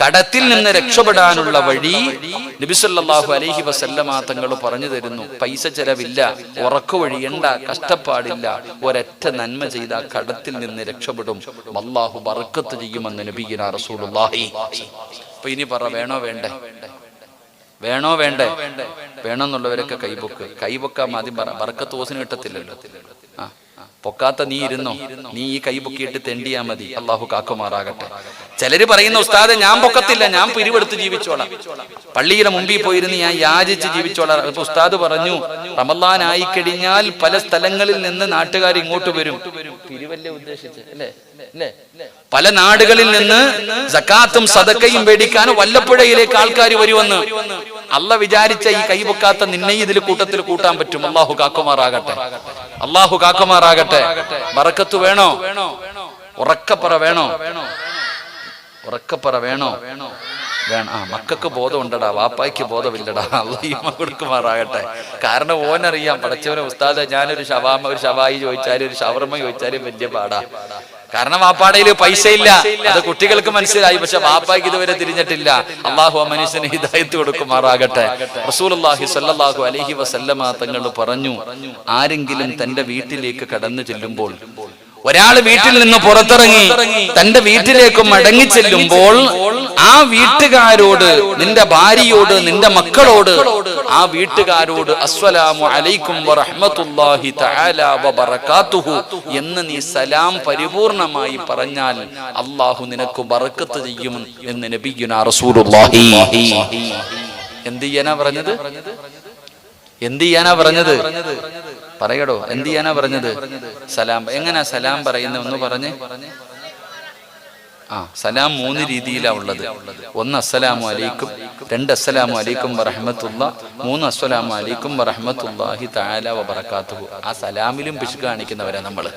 കടത്തിൽ നിന്ന് രക്ഷപ്പെടാനുള്ള വഴി നബി സല്ലല്ലാഹു അലൈഹി വസല്ലമ തങ്ങൾ പറഞ്ഞു തരുന്നു. പൈസ ചെലവില്ല, ഉറക്കു വഴിയണ്ട, കഷ്ടപ്പാടില്ല, ഒരൊറ്റ നന്മ ചെയ്ത കടത്തിൽ നിന്ന് രക്ഷപ്പെടും, അല്ലാഹു ബർക്കത്ത് ചെയ്യുമെന്ന് നബിയുനാ റസൂലുള്ളാഹി. അപ്പൊ ഇനി പറ, വേണോ വേണ്ടേ? വേണോ വേണ്ടേ? വേണമെന്നുള്ളവരൊക്കെ കൈപൊക്കാൻ ആദ്യം പറ. ബർക്കത്ത് ഓസിന് കിട്ടത്തില്ലല്ലോ. പൊക്കാത്ത നീ ഇരുന്നോ, നീ ഈ കൈ പൊക്കിയിട്ട് തെണ്ടിയാ മതി, അള്ളാഹു കാക്കുമാറാകട്ടെ. ചിലര് പറയുന്ന, ഉസ്താദെ ഞാൻ പൊക്കത്തില്ല, ഞാൻ പിരിവെടുത്ത് ജീവിച്ചോളാം, പള്ളിയുടെ മുമ്പിൽ പോയിരുന്ന് ഞാൻ യാചിച്ച് ജീവിച്ചോളാം. അപ്പൊ ഉസ്താദ് പറഞ്ഞു, റമളാൻ ആയിക്കഴിഞ്ഞാൽ പല സ്ഥലങ്ങളിൽ നിന്ന് നാട്ടുകാർ ഇങ്ങോട്ട് വരും, പിരിവല്ലേ ഉദ്ദേശിച്ച് അല്ലേ? പല നാടുകളിൽ നിന്ന് സക്കാത്തും സദക്കയും മേടിക്കാൻ വല്ലപ്പുഴയിലേക്ക് ആൾക്കാർ വരുമെന്ന്. അല്ല വിചാരിച്ച ഈ കൈ പൊക്കാത്ത നിന്നെ ഇതിൽ കൂട്ടത്തിൽ കൂട്ടാൻ പറ്റും. അള്ളാഹു കാക്കുമാറാകട്ടെ, അള്ളാഹു കാക്കുമാറാകട്ടെ. ബറക്കത്ത് വേണോ? ഉറക്കപ്പറ വേണോ? ഉറക്കപ്പറ വേണോ? മക്കൾക്ക് ബോധം ഉണ്ടടാ, വാപ്പായ്ക്ക് ബോധമില്ലടാ. അള്ളാഹു കൊടുക്കുമാറാകട്ടെ. കാരണം ഓനറിയാം, പടച്ചവനെ ഉസ്താദ് ഞാനൊരു ഷവാമ, ഒരു ഷവായി ചോദിച്ചാലും ഒരു ഷവർമ്മ ചോദിച്ചാലും വലിയ പാടാ. കാരണം വാപ്പാടയില് പൈസ ഇല്ല, അത് കുട്ടികൾക്ക് മനസ്സിലായി, പക്ഷെ വാപ്പായ്ക്ക് ഇതുവരെ തിരിഞ്ഞിട്ടില്ല. അള്ളാഹു ആ മനുഷ്യന് ഹിദായത്ത് കൊടുക്കുമാറാകട്ടെ. റസൂലുള്ളാഹി സ്വല്ലല്ലാഹു അലൈഹി വസല്ലമ തങ്ങൾ പറഞ്ഞു, ആരെങ്കിലും തന്റെ വീട്ടിലേക്ക് കടന്നു ചെല്ലുമ്പോൾ, ഒരാൾ വീട്ടിൽ നിന്ന് പുറത്തിറങ്ങി തന്റെ വീട്ടിലേക്ക് മടങ്ങി ചെല്ലുമ്പോൾ, ആ വീട്ടുകാരോട്, നിന്റെ ഭാര്യയോട്, നിന്റെ മക്കളോട്, ആ വീട്ടുകാരോട് അസ്സലാമു അലൈക്കും വറഹ്മത്തുള്ളാഹി തആല വബറകാതുഹു എന്ന് നീ സലാം പരിപൂർണമായി പറഞ്ഞാൽ അല്ലാഹു നിനക്ക് ബറക്കത്ത് ചെയ്യും എന്ന് നബിയുനാ റസൂലുള്ളാഹി. എന്ത് ചെയ്യാനാ പറഞ്ഞത്? എന്ത് ചെയ്യാനാ പറഞ്ഞത്? പറയടോ, എന്ത് ചെയ്യാനാ പറഞ്ഞത്? സലാം. എങ്ങനാ സലാം പറയുന്നത് ഒന്ന് പറഞ്ഞേ. സലാം 3 രീതിയിലാണ് ഉള്ളത്. 1 അസ്സലാമു അലൈക്കും, 2 അസ്സലാമു അലൈക്കും വറഹ്മത്തുള്ളാഹി, 3 അസ്സലാമു അലൈക്കും വറഹ്മത്തുള്ളാഹി തആല വബറകാതുഹു. ആ സലാമിലും പിശുക്ക് കാണിക്കുന്നവരാ നമ്മള്.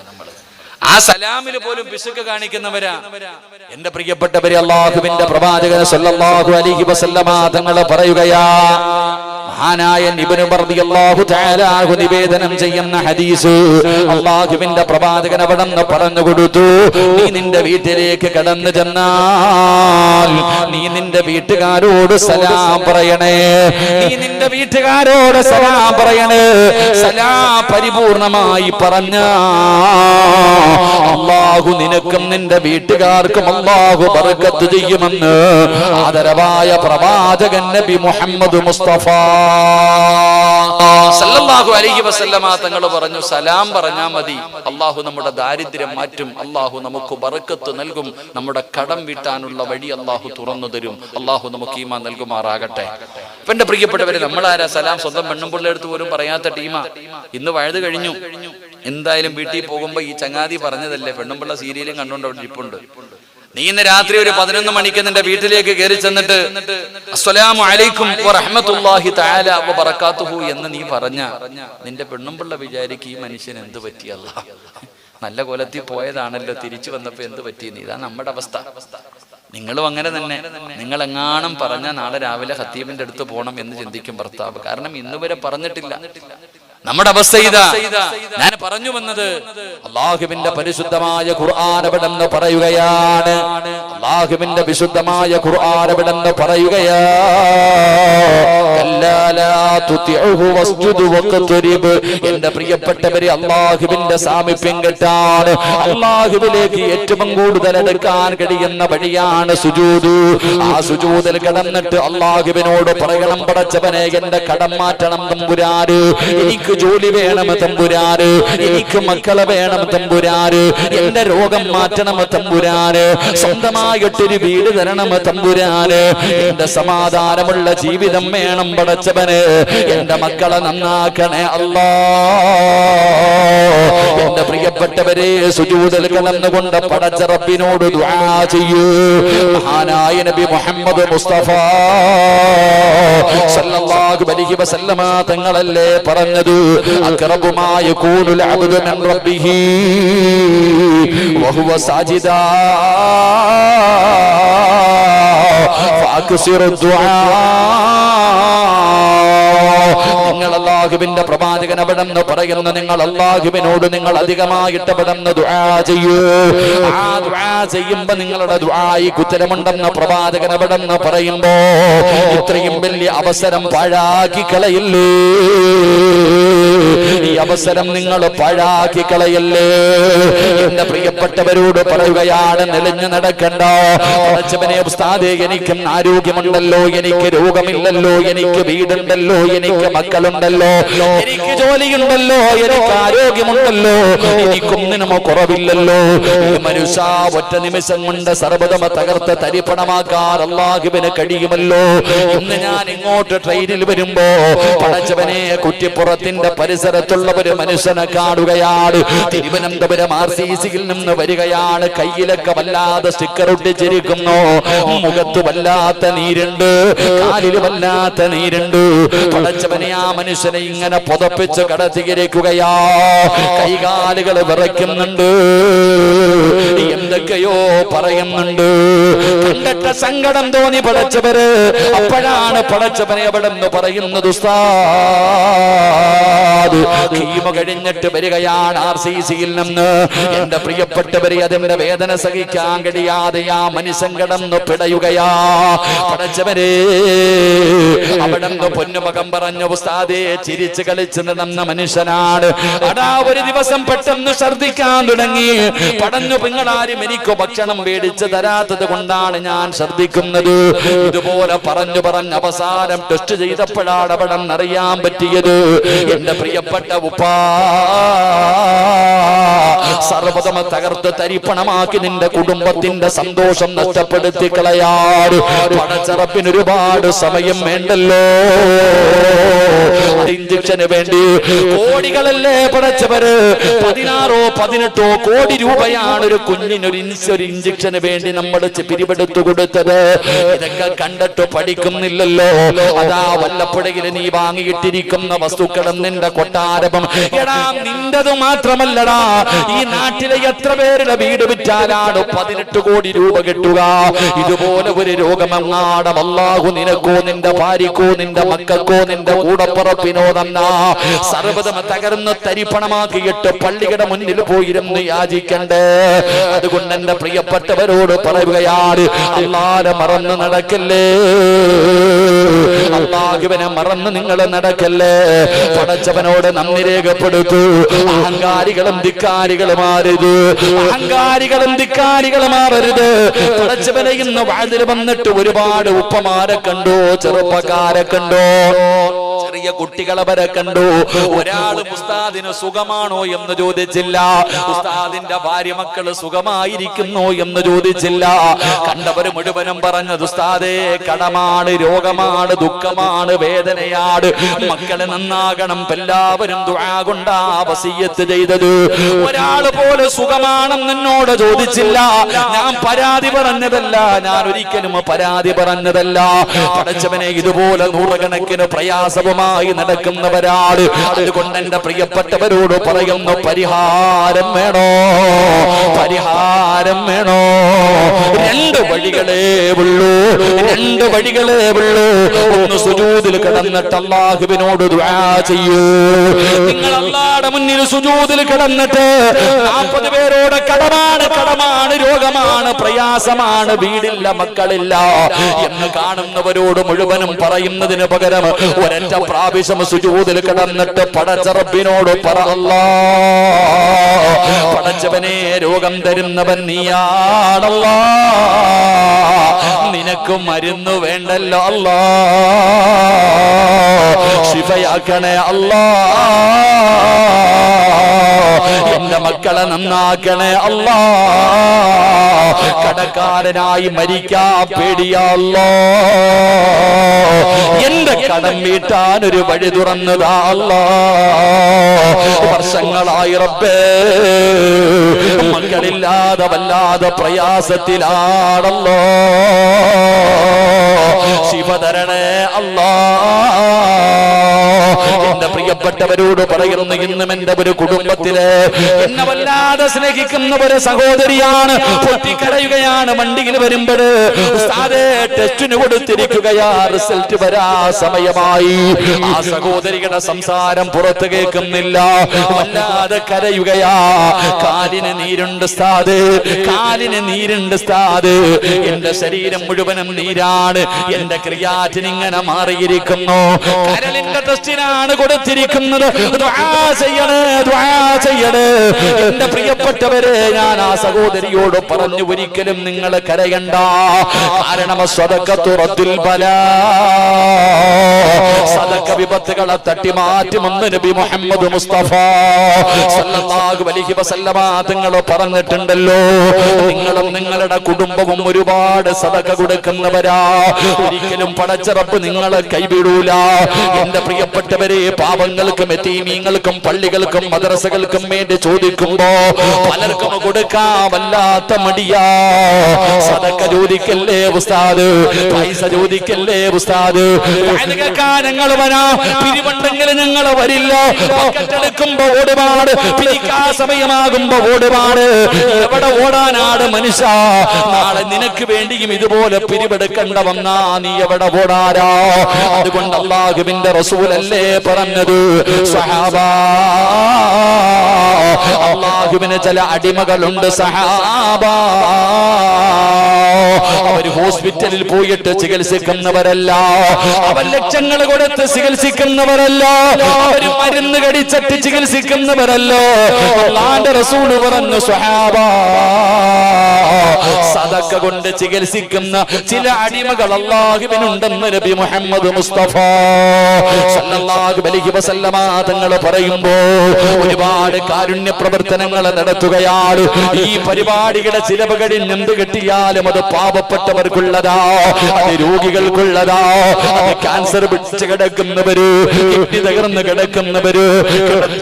ആ സലാമിൽ പോലും പിശുക്ക് കാണിക്കുന്നവരാ. എന്റെ പ്രിയപ്പെട്ടവരെ, അല്ലാഹുവിന്റെ പ്രവാചകൻ സല്ലല്ലാഹു അലൈഹി വസല്ലമ തങ്ങൾ പറയുകയാ, മഹാനായ ഇബ്നു റളിയല്ലാഹു തആല അൻഹു നിവേദനം ചെയ്യുന്ന ഹദീസ്, അല്ലാഹുവിന്റെ പ്രവാചകൻ അവിടെന്ന് പറഞ്ഞു കൊടുത്തു, നീ നിന്റെ വീട്ടിലേക്ക് കടന്നു ചെന്നാൽ നീ നിന്റെ വീട്ടുകാരോട് സലാം പറയണേ. നീ നിന്റെ വീട്ടുകാരോട് സലാം പറയണേ. സലാം പരിപൂർണമായി പറഞ്ഞ അല്ലാഹു നിനക്കും നിന്റെ വീട്ടുകാർക്കും അല്ലാഹു ബർക്കത്ത് ചെയ്യുമെന്ന് ആദരവായ പ്രവാചകൻ നബി മുഹമ്മദ് മുസ്തഫ സല്ലല്ലാഹു അലൈഹി വസല്ലമ തങ്ങൾ പറഞ്ഞു, സലാം പറഞ്ഞാൽ മതി, അല്ലാഹു നമ്മുടെ ദാരിദ്ര്യം മാറ്റും, അല്ലാഹു നമുക്ക് ബർക്കത്ത് നൽകും, നമ്മുടെ കടം വീട്ടാനുള്ള വഴി അല്ലാഹു തുറന്നു തരും. അല്ലാഹു നമുക്ക് ഈമാൻ നൽകുമാറാകട്ടെ. അപ്പൊ എന്റെ പ്രിയപ്പെട്ടവരെ, നമ്മളാരാ സലാം സ്വന്തം പെണ്ണുമ്പിള്ള അടുത്ത് പോലും പറയാത്ത ടീമാ. ഇന്ന് വഴുത് കഴിഞ്ഞു. എന്തായാലും വീട്ടിൽ പോകുമ്പോ ഈ ചങ്ങാതി പറഞ്ഞതല്ലേ, പെണ്ണുമ്പിള്ള സീരിയലും കണ്ടുകൊണ്ട് അവിടെ ഇരിപ്പുണ്ട്. നീ ഇന്ന് രാത്രി ഒരു 11 മണിക്ക് നിന്റെ വീട്ടിലേക്ക് കയറി ചെന്നിട്ട് അസ്സലാമു അലൈക്കും വറഹ്മത്തുള്ളാഹി തആല വബറകാതുഹു എന്ന് നീ പറഞ്ഞ നിന്റെ പെണ്ണുമ്പിള്ള വിചാരിക്കും, ഈ മനുഷ്യൻ എന്ത് പറ്റിയല്ല, നല്ല കൊലത്തിൽ പോയതാണല്ലോ, തിരിച്ചു വന്നപ്പോ എന്ത് പറ്റിയെന്ന്. ഇതാ നമ്മുടെ അവസ്ഥ. നിങ്ങളും അങ്ങനെ തന്നെ. നിങ്ങൾ എങ്ങാനും പറഞ്ഞ നാളെ രാവിലെ ഖത്തീബിന്റെ അടുത്ത് പോകണം എന്ന് ചിന്തിക്കും ഭർത്താവ്. കാരണം ഇന്നുവരെ പറഞ്ഞിട്ടില്ല. നമ്മുടെ അവസ്ഥ ഇതാ. ഞാൻ പറഞ്ഞു വന്നത്, അല്ലാഹുവിന്റെ പരിശുദ്ധമായ ഖുർആൻ എവിടെന്ന് പറയുകയാണ്. അല്ലാഹുവിന്റെ വിശുദ്ധമായ ഖുർആൻ എവിടെന്ന് പറയുകയാ, എന്റെ പ്രിയപ്പെട്ടവരെ, അല്ലാഹുവിന്റെ സാമീപ്യം കിട്ടാൻ, അല്ലാഹുവിലേക്ക് ഏറ്റവും കൂടുതൽ അടുക്കാൻ കഴിയുന്ന വഴിയാണ് സുജൂദ്. ആ സുജൂദിൽ കിടന്നിട്ട് അല്ലാഹുവിനോട് പറയണം, പടച്ചവനെ എന്റെ കടം മാറ്റണം തമ്പുരാന്, എനിക്ക് ജോലി വേണം തമ്പുരാന്, എനിക്ക് മക്കളെ വേണം തമ്പുരാന്, എന്റെ രോഗം മാറ്റണം തമ്പുരാന്, സ്വന്തമായിട്ടൊരു വീട് തരണം തമ്പുരാന്, എന്റെ സമാധാനമുള്ള ജീവിതം വേണം പടച്ചവന്, എന്റെ മക്കളെ നന്നാക്കണേ അല്ലാ. എന്റെ പ്രിയപ്പെട്ടവരെ, സുജൂദിൽ കിടന്നുകൊണ്ട് പടച്ച റബ്ബിനോട് ദുആ ചെയ്യൂ. മഹാനായ നബി മുഹമ്മദ് മുസ്തഫ സല്ലല്ലാഹു അലൈഹി വസല്ലമ തങ്ങളല്ലേ പറഞ്ഞത്, അഖറബു മാ യകൂനുൽ അബ്ദു മിൻ റബ്ബിഹി വഹുവ സാജിദാ ഫഅക്സിറു ദുആ. നിങ്ങൾ അല്ലാഹുവിന്റെ പ്രവാചകൻ അവിടെ നിന്ന് പറയുന്നു, നിങ്ങൾ അല്ലാഹുവിനോട് നിങ്ങൾ അധികമായിട്ട് അവിടെ നിന്ന് ദുആ ചെയ്യൂ. ആ ദുആ ചെയ്യുമ്പോ നിങ്ങളുടെ ദുആയിക്ക് ഉത്തരമുണ്ടെന്ന് പ്രവാചകൻ അവിടെ നിന്ന് പറയുമ്പോ ഇത്രയും വലിയ അവസരം പാഴാക്കി കളയില്ലേ, ഈ അവസരം നിങ്ങൾ പാഴാക്കി കളയല്ലേ. എന്റെ പ്രിയപ്പെട്ടവരോട് പറയുകയാണ്, നെളിഞ്ഞു നടക്കണ്ട. പടച്ചവനെ ഉസ്താദേ, എനിക്കും ആരോഗ്യമുണ്ടല്ലോ, എനിക്ക് രോഗമില്ലല്ലോ, എനിക്ക് വീടുണ്ടല്ലോ, എനിക്ക് മക്കളുണ്ടല്ലോ, എനിക്ക് ജോലിയുണ്ടല്ലോ, എനിക്ക് ആരോഗ്യമുണ്ടല്ലോ, എനിക്കൊന്നിനും കുറവില്ലല്ലോ. ഈ മനുഷ്യ ഒറ്റ നിമിഷം കൊണ്ട് സർവ്വതമ തകർത്ത് തരിപ്പണമാക്കാൻ അല്ലാഹുവിന് കഴിയുമല്ലോ. ഇന്ന് ഞാൻ ഇങ്ങോട്ട് ട്രെയിനിൽ വരുമ്പോ പടച്ചവനെ കുറ്റിപ്പുറത്തിന്റെ പരിസരത്തുള്ള ഒരു മനുഷ്യനെ കാണുകയാണ്. തിരുവനന്തപുരം RCCയിൽ നിന്ന് വരികയാണ്. കയ്യിലൊക്കെ വല്ലാതെ സ്റ്റിക്കർ ഒട്ടിച്ചിരിക്കുന്നു, മുഖത്ത് വല്ലാത്ത നീരുണ്ട്, കാലിൽ വല്ലാത്ത നീരുണ്ട്. പടച്ചവനെ ആ മനുഷ്യനെ ഇങ്ങനെ പുതപ്പിച്ച് കടത്തിയിരിക്കുകയാ. കൈകാലുകൾ വിറയ്ക്കുന്നുണ്ട്, എന്തൊക്കെയോ പറയുന്നുണ്ട്. കണ്ടിട്ട് സങ്കടം തോന്നി പടച്ചവര്. അപ്പോഴാണ് പടച്ചവനെ അവിടെ നിന്ന് പറയുന്നത്, ഉസ്താദ് കീമ കഴിഞ്ഞിട്ട് വരികയാണ് RCCയിൽ നിന്ന്. എന്റെ പ്രിയപ്പെട്ടവരെ, അതിന്റെ വേദന സഹിക്കാൻ കഴിയാതെ ആ മനുഷ്യൻ കിടന്ന് പിടയുകയാ. പടച്ചവരെ, അവിടെ നിന്ന് പൊന്നുമകം പറഞ്ഞു, ഉസ്താദേ ചിരിച്ച് കളിച്ച് നടന്ന മനുഷ്യനാണ്. അടാ ഒരു ദിവസം പെട്ടെന്ന് ഛർദിക്കാൻ തുടങ്ങി. പടഞ്ഞു, നിങ്ങളാരും എനിക്ക് ഭക്ഷണം മേടിച്ച് തരാത്തത് കൊണ്ടാണ് ഞാൻ ഛർദിക്കുന്നത്. ഇതുപോലെ പറഞ്ഞു അവസാനം ടെസ്റ്റ് ചെയ്തപ്പോഴാണ് അവിടെ അറിയാൻ പറ്റിയത്, എന്റെ പ്രിയപ്പെട്ട ഉപ്പാ സർവ്വതമ തകർത്ത് തരിപ്പണമാക്കി നിന്റെ കുടുംബത്തിന്റെ സന്തോഷം നഷ്ടപ്പെടുത്തി കളയാറ്. പടച്ചറപ്പിന് ഒരുപാട് സമയം വേണ്ടല്ലോ. ഇഞ്ചക്ഷന് വേണ്ടി കോടികളല്ലേ പടച്ചവര്, 16 18 കോടി രൂപയാണ് ഒരു കുഞ്ഞിനൊരു ഇഞ്ചക്ഷന് വേണ്ടി നമ്മൾ പിരിവെടുത്തു കൊടുത്തത്. ഇതൊക്കെ കണ്ടിട്ട് പഠിക്കുന്നില്ലല്ലോ. അതാ വല്ലപ്പുഴയിൽ നീ വാങ്ങിയിട്ടിരിക്കുന്ന വസ്തുക്കളും നിന്റെ കൊട്ടാരവും, എടാ നിന്റത് മാത്രമല്ലടാ, ഈ നാട്ടിലെ എത്ര പേരുടെ വീട് വിറ്റാലാണ് 18 കോടി രൂപ കിട്ടുക. ഇതുപോലെ ഒരു രോഗമെങ്ങാടും അല്ലാഹു നിനക്കോ നിന്റെ ഭാര്യക്കോ നിന്റെ മക്കൾക്കോ നിന്റെ കൂടപ്പുറപ്പിനോ തന്ന സർവ്വതം തകർന്ന് തരിപ്പണമാക്കിയിട്ട് പള്ളിയുടെ മുന്നിൽ പോയിരുന്നു യാചിക്കണ്ടേ. അതുകൊണ്ട് എന്റെ പ്രിയപ്പെട്ടവരോട് പറയുകയാണ്, അല്ലാഹുവിനെ മറന്ന് നടക്കല്ലേ, അല്ലാഹുവിനെ മറന്ന് നിങ്ങൾ നടക്കല്ലേ. പടച്ചവനോട് നന്ദി രേഖപ്പെടുത്തു. അഹങ്കാരികളും ധിക്കാരികളുമാരരുത്, അഹങ്കാരികളും ധിക്കാരികളുമാരരുത്. പടച്ചവനെ ഇന്ന് വാതിൽ വന്നിട്ട് ഒരുപാട് ഉപ്പമാരെ കണ്ടു, ചെറുപ്പക്കാരെ കണ്ടു, ചെറിയ കുട്ടികളെ വരെ കണ്ടു. ഒരാൾ ഉസ്താദിന് സുഖമാണോ എന്ന് ചോദിച്ചില്ല, ഉസ്താദിന്റെ ഭാര്യ മക്കള് സുഖമായിരിക്കുന്നോ എന്ന് ചോദിച്ചില്ല. കണ്ടവര് മുഴുവനും പറഞ്ഞത്, ഉസ്താദേ കടമാണ്, രോഗമാണ്, ദുഃഖമാണ്, വേദനയാണ്, മക്കളെ നന്നാകണം. എല്ലാവരും ദുആ കൊണ്ടാ വസിയ്യത്ത് ചെയ്തത്. ഒരാള് പോലെ സുഖമാണെന്ന് എന്നോട് ചോദിച്ചില്ല. ഞാൻ പരാതി പറഞ്ഞതല്ല, ഞാൻ ഒരിക്കലും പരാതി പറഞ്ഞതല്ല. പടച്ചവനെ, ഇതുപോലെ നൂറുകണക്കിന് പ്രയാസവുമായി നടക്കുന്നവരാണ്. അതുകൊണ്ട് എന്റെ പ്രിയപ്പെട്ടവരോട് പറയുന്നു, പരിഹാരം വേണോ, പരിഹാരം വേണോ. രണ്ട് വഴികളേ ഉള്ളൂ, രണ്ട് വഴികളേ ഉള്ളൂ. ഒന്ന് സുജൂദിൽ കിടന്നിട്ട് അല്ലാഹുവിനോട് ദുആ ചെയ്യൂ. നിങ്ങൾ അല്ലാഹുവിന്റെ മുന്നിൽ സുജൂദിൽ കിടന്നിട്ട് 40 പേരോട് കടമാണ്, രോഗമാണ്, പ്രയാസമാണ്, വീടില്ല, മക്കളില്ല എന്ന് കാണുന്നവരോട് മുഴുവനും പറയുന്നതിന് പകരം ഒരൊറ്റ പ്രാവശ്യം സുജൂദിൽ കിടന്നിട്ട് പടച്ച റബ്ബിനോട് പറ, അല്ലാഹ് പടച്ചവനെ, രോഗം തരുന്നവൻ നീയാണല്ലാഹ്, നിനക്ക് മരുന്ന് വേണ്ടല്ലോ അല്ലാഹ്, ശിഫയാക്കണേ അല്ലാഹ്, എന്റെ മക്കളെ നന്നാക്കണേ അല്ലാഹ്, കടക്കാരനായി മരിക്കാ പേടിയാ അല്ലാഹ്, എന്റെ കടം വീട്ടാൻ ഒരു വഴി തുറന്നതാ അല്ലാഹ്. വർഷങ്ങളായി റബ്ബേ മക്കളില്ലാതെ വല്ലാതെ പ്രയാസത്തിലാണല്ലോ, ശിവ തരണേ അല്ലാഹ്. എന്റെ പ്രിയപ്പെട്ട പ്രിയപ്പെട്ടവരോട് പറയുന്നു, ഇന്നും എന്റെ ഒരു കുടുംബത്തില് എന്നെ വല്ലാതെ സ്നേഹിക്കുന്ന ഒരു സഹോദരിയാണ് പൊട്ടിക്കരയുകയാണ്. വണ്ടിയിൽ വരുമ്പോൾ ഉസ്താദേ ടെസ്റ്റിന് കൊടുത്തിരിക്കുകയാ, റിസൾട്ട് വരാ സമയമായി. ആ സഹോദരിയുടെ സംസാരം പുറത്ത് കേൾക്കുന്നില്ല, വല്ലാതെ കരയുകയാ. കാലിന് നീരുണ്ട് ഉസ്താദ്, കാലിന് നീരുണ്ട് ഉസ്താദ്, എന്റെ ശരീരം മുഴുവനും നീരാണ്, എന്റെ ക്രിയാറ്റിൻ ഇങ്ങനെ മാറിയിരിക്കുന്നു, കരളിന്റെ ടെസ്റ്റിനാണ് കൊടുത്തിരിക്കുന്നത്, ദുആ ചെയ്യണേ, ദുആ ചെയ്യണേ. എന്റെ പ്രിയപ്പെട്ടവരെ, ഞാൻ ആ സഹോദരിയോട് പറഞ്ഞു, ഒരിക്കലും നിങ്ങൾ കരയണ്ട, കാരണം സ്വദഖത്തു റദ്ദുൽ ബലാ, സദഖ വിപത്തുകളെ തട്ടി മാറ്റുമെന്ന് നബി മുഹമ്മദ് മുസ്തഫ സല്ലല്ലാഹു അലൈഹി വസല്ലമ തങ്ങൾ പറഞ്ഞിട്ടുണ്ടല്ലോ. നിങ്ങളും നിങ്ങളുടെ കുടുംബവും ഒരുപാട് സദഖ കൊടുക്കുന്നവരാ, ഒരിക്കലും പടച്ച റബ്ബ് നിങ്ങളെ കൈവിടൂല. എന്റെ പ്രിയപ്പെട്ടവരെ, പാവങ്ങൾക്കും യതീമീങ്ങൾക്കും പള്ളികൾക്കും മദ്രസകൾക്കും വേണ്ടി ചോദിക്കുമ്പോ പലർക്കും കൊടുക്കാൻ വല്ലാത്ത മടിയാ. സദഖ ചോദിക്കല്ലേ ഉസ്താദ്, പൈസ ചോദിക്കല്ലേ ഉസ്താദ്, ഞങ്ങൾ വരാം, പിരിവുണ്ടെങ്കിൽ ഞങ്ങൾ വരില്ല, പക്കറ്റെടുക്കുമ്പോ ഓടുപാട്, പിരിക്കാ സമയമാകുമ്പോ ഓടുപാട്. എവിടെ ഓടാനാട് മനുഷ്യ? നാളെ നിനക്ക് വേണ്ടിയും ഇതുപോലെ പിരിവെടുക്കണ്ട വന്നാ നീ എവിടെ ഓടാരാ? അതുകൊണ്ട് അല്ലാഹുവിന്റെ റസൂലല്ലേ പറഞ്ഞത്, സഹാബാ, അല്ലാഹുവിന് ചില അടിമകളുണ്ട് സഹാബാ, അവർ ഹോസ്പിറ്റലിൽ പോയിട്ട് ചികിത്സിക്കുന്നവരല്ല, അവർ ലക്ഷങ്ങൾ കൊടുത്ത് ചികിത്സിക്കുന്നവരല്ല, അവർ മരുന്ന് കടിച്ചിട്ട് ചികിത്സിക്കുന്നവരല്ല. അല്ലാഹുവിന്റെ റസൂൽ പറഞ്ഞു, സ്വഹാബാ, സദഖ കൊണ്ട് ചികിത്സിക്കുന്ന ചില അടിമകൾ അല്ലാഹുവിനുണ്ടെന്ന് നബി മുഹമ്മദ് മുസ്തഫ സല്ലല്ലാഹു അലൈഹി വസല്ലമ തങ്ങൾ പറയുമ്പോ ഒരുപാട് കാരുണ്യ പ്രവർത്തനങ്ങൾ നടത്തുകയാണ്. ഈ പരിപാടിയുടെ ചിലവ് കഴിഞ്ഞ് എന്ത് കിട്ടിയാലും അത് പാവപ്പെട്ടവർക്കുള്ളതാ, അത് രോഗികൾക്കുള്ളതാ, അത് ക്യാൻസർ പിടിച്ച് കിടക്കുന്നവര്, കിഡ്നി തകർന്ന് കിടക്കുന്നവര്,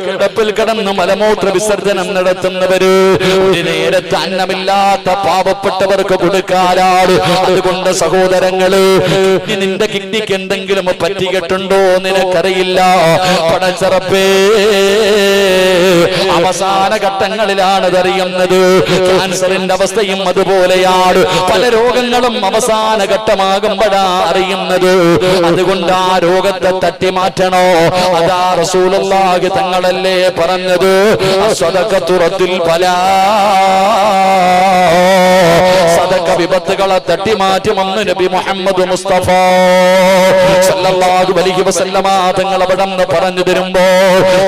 കിടപ്പിൽ കിടന്ന് മലമൂത്ര വിസർജനം നടത്തുന്നവര്, ഒരു നേരത്തെ അന്നമില്ലാത്ത പാവപ്പെട്ടവർക്ക് കൊടുക്കാനാണ്. അതുകൊണ്ട് സഹോദരങ്ങള്, നിന്റെ കിഡ്നിക്ക് എന്തെങ്കിലും പറ്റിയിട്ടുണ്ടോ നിനക്കറിയില്ല, പടച്ചറപ്പേ, അവസാന ഘട്ടങ്ങളിലാണ് അതറിയുന്നത്. ക്യാൻസറിന്റെ അവസ്ഥയും അതുപോലെയാണ്, പല രോഗങ്ങളും അവസാന ഘട്ടമാകുമ്പോഴാ അറിയുന്നത്. അതുകൊണ്ട് ആ രോഗത്തെ തട്ടി മാറ്റണോ? അതാ റസൂലുള്ളാഹി തങ്ങളല്ലേ പറഞ്ഞത്, സ്വദഖത്തു റദ്ദുൽ ബലാ, സദഖ വിപത്തുകളെ തട്ടി മാറ്റുമെന്ന് നബി മുഹമ്മദ് മുസ്തഫ സല്ലല്ലാഹു അലൈഹി വസല്ലമ തങ്ങൾ അവിടെ നിന്ന് പറഞ്ഞു തരുമ്പോ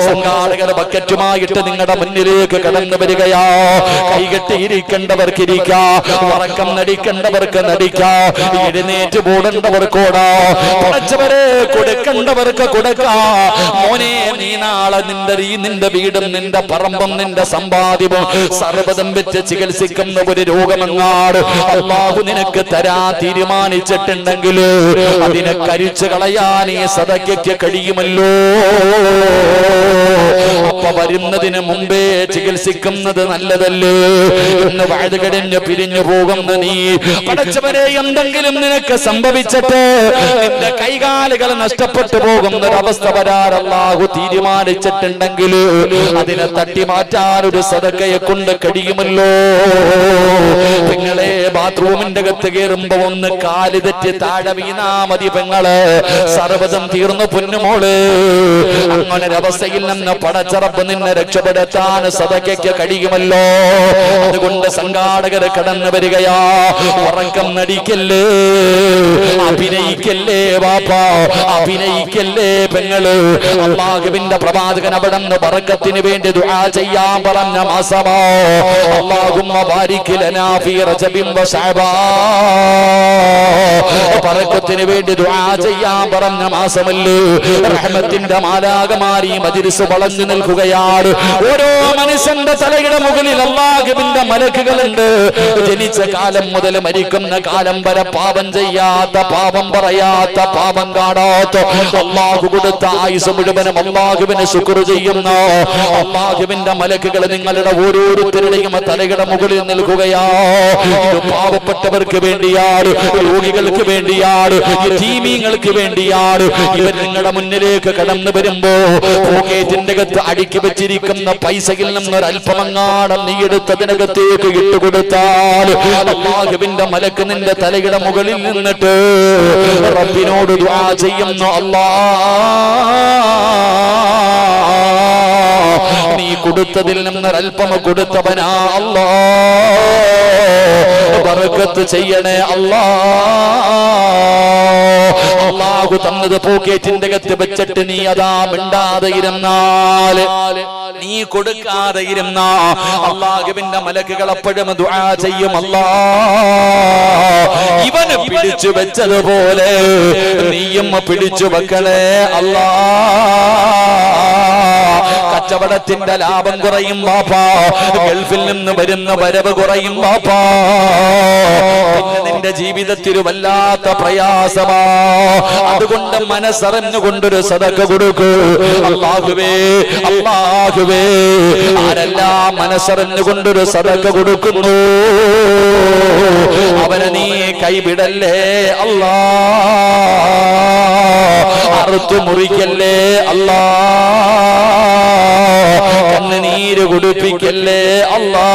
സംഘാടകർ ബക്കറ്റുമായിട്ട് നിങ്ങളുടെ മുന്നിലേക്ക് കടന്നു വരികയാ. കൈകെട്ടിയിരിക്കേണ്ടവർക്ക് ഇരിക്കാ, ഉറക്കം നടിക്കേണ്ടവർക്ക് നടിക്കാ, എഴുന്നേറ്റ് പോടേണ്ടവർക്കോടാ, പടച്ചവരെ കൊടുക്കേണ്ടവർക്ക് കൊടുക്കാ. മോനെ, നീ നാളെ നിന്റെ വീടും നിന്റെ പറമ്പും നിന്റെ സമ്പാദ്യവും സർവ്വതും വെച്ച് ചികിത്സിക്കുന്ന ഒരു രോഗമെങ്ങാട് അല്ലാഹു നിനക്ക് തരാ തീരുമാനിച്ചിട്ടുണ്ടെങ്കിൽ അതിനെ കരിച്ചു കളയാൻ ഈ സദഖയ്ക്ക് കഴിയുമല്ലോ. അപ്പൊ വരുന്നതിന് മുമ്പേ ചികിത്സിക്കുന്നത് നല്ലതല്ലേ? ഇന്ന് വഴുതുകടിഞ്ഞ് പിരിഞ്ഞു പോകുന്ന നീ, പടച്ചവരെ, എന്തെങ്കിലും നിനക്ക് സംഭവിച്ചിട്ട് നിന്റെ കൈകാലുകൾ നഷ്ടപ്പെട്ടു പോകുന്നൊരവസ്ഥ വരാൻ അല്ലാഹു തീരുമാനിച്ചിട്ടുണ്ടെങ്കിൽ അതിനെ തട്ടി മാറ്റാൻ ഒരു സദഖയെ കൊണ്ട് കഴിയുമല്ലോ. പെങ്ങളെ, ബാത്റൂമിന്റെ അകത്ത് കയറുമ്പോ ഒന്ന് കാല് തെറ്റി താഴെ വീണാ മതി പെങ്ങള്, സർവ്വതും തീർന്നു പൊന്നുമോള്. അങ്ങനൊരവസ്ഥയിൽ നിന്ന് പടച്ചറപ്പ് നിന്നെ രക്ഷപ്പെടുത്താൻ സദഖയ്ക്ക് കഴിയുമല്ലോ. അതുകൊണ്ട് സംഘാടകർ കടന്നു വരികയാ. ഉറക്കം നടിക്കല്ലേ, അഭിനയിക്കല്ലേ വാപ്പാ, അഭിനയിക്കല്ലേ പെങ്ങള്. അല്ലാഹുവിന്റെ പ്രവാചകൻ അവിടെ നിന്ന് ബറക്കത്തിന് വേണ്ടി ദുആ ചെയ്യാൻ പറഞ്ഞ മാസമാ. അല്ലാഹുമ്മ ബാരിക് ലനാ ഫീ റജബിൻ വ ശഅബാൻ, ബറക്കത്തിന് വേണ്ടി ദുആ ചെയ്യാൻ പറഞ്ഞ മാസമല്ലേ. റഹ്മത്തിന്റെ മാലാകമാരി മജ്ലിസ് വളഞ്ഞു നിൽക്കുകയാണ്. ഓരോ മനുഷ്യന്റെ തലയുടെ മുകളിൽ അല്ലാഹുവിന്റെ മലക്കുകളുണ്ട്. ജനിച്ച കാലം മുതൽ മരിക്കുന്ന കാലം വരെ പാപം ചെയ്യാത്ത, പാപം പറയാത്ത, പാപം കാണാത്ത അല്ലാഹു കൊടുത്ത ആയുസ് മുഴുവനും അല്ലാഹുവിനെ ശുക്ർ ചെയ്യുന്ന അല്ലാഹുവിന്റെ മലക്കുകൾ നിങ്ങളുടെ ഓരോരുത്തരുടെയും തലയുടെ മുകളിൽ നിൽക്കുകയാ. ഇത് പാവപ്പെട്ടവർക്ക് വേണ്ടിയാണ്, രോഗികൾക്ക് വേണ്ടിയാണ്, യതീമീങ്ങൾക്ക് വേണ്ടിയാണ്. ഇവർ നിങ്ങളുടെ മുന്നിലേക്ക് കടന്നു വരുമ്പോ പോക്കറ്റിന്റെ അകത്ത് അടുക്കി വെച്ചിരിക്കുന്ന പൈസയിൽ നിന്നൊരൽപ്പമങ്ങാടം നീ എടുത്തതിനകത്തേക്ക് ഇട്ടുകൊടുത്താൽ അല്ലാഹുവിന്റെ മലക്ക് നിന്റെ തലയുടെ മുകളിൽ നിന്നിട്ട് റബ്ബിനോട് ദുആ ചെയ്യുന്നു, നീ കൊടുത്തതിൽ നിന്നൊരൽപ്പം കൊടുത്തവനാ അല്ലാ, ബർക്കത്ത് ചെയ്യണേ അല്ലാ. അല്ലാഹു തന്നത് പോക്കറ്റിന്റെ അകത്ത് വെച്ചിട്ട് നീ അതാ മിണ്ടാതെ ഇരുന്നാൽ, നീ കൊടുക്കാതെ ഇരുന്ന അല്ലാഹുവിന്റെ മലക്കുകൾ അപ്പോഴും ദുആ ചെയ്യും, അല്ലാ ഇവന് പിടിച്ചു വെച്ചതുപോലെ നീയും പിടിച്ചു വെക്കണേ അല്ലാ. കച്ചവടത്തിന്റെ ലാഭം കുറയും ബാപ്പാ, ഗൾഫിൽ നിന്ന് വരുന്ന വരവ് കുറയും ബാപ്പാ, പിന്നെ നിന്റെ ജീവിതത്തിൽ വല്ലാത്ത പ്രയാസമാ. അതുകൊണ്ട് മനസ്സറിഞ്ഞുകൊണ്ടൊരു സദഖ കൊടുക്കൂ. അല്ലാഹുവേ അല്ലാഹുവേ, ആരെല്ലാം മനസ്സറിഞ്ഞുകൊണ്ടൊരു സദഖ കൊടുക്കുന്നു അവനെ നീ കൈവിടല്ലേ അല്ലാ, അറുത്തു മുറിക്കല്ലേ അല്ലാ, കണ്ണുനീര് കുടിപ്പിക്കല്ലേ അല്ലാ,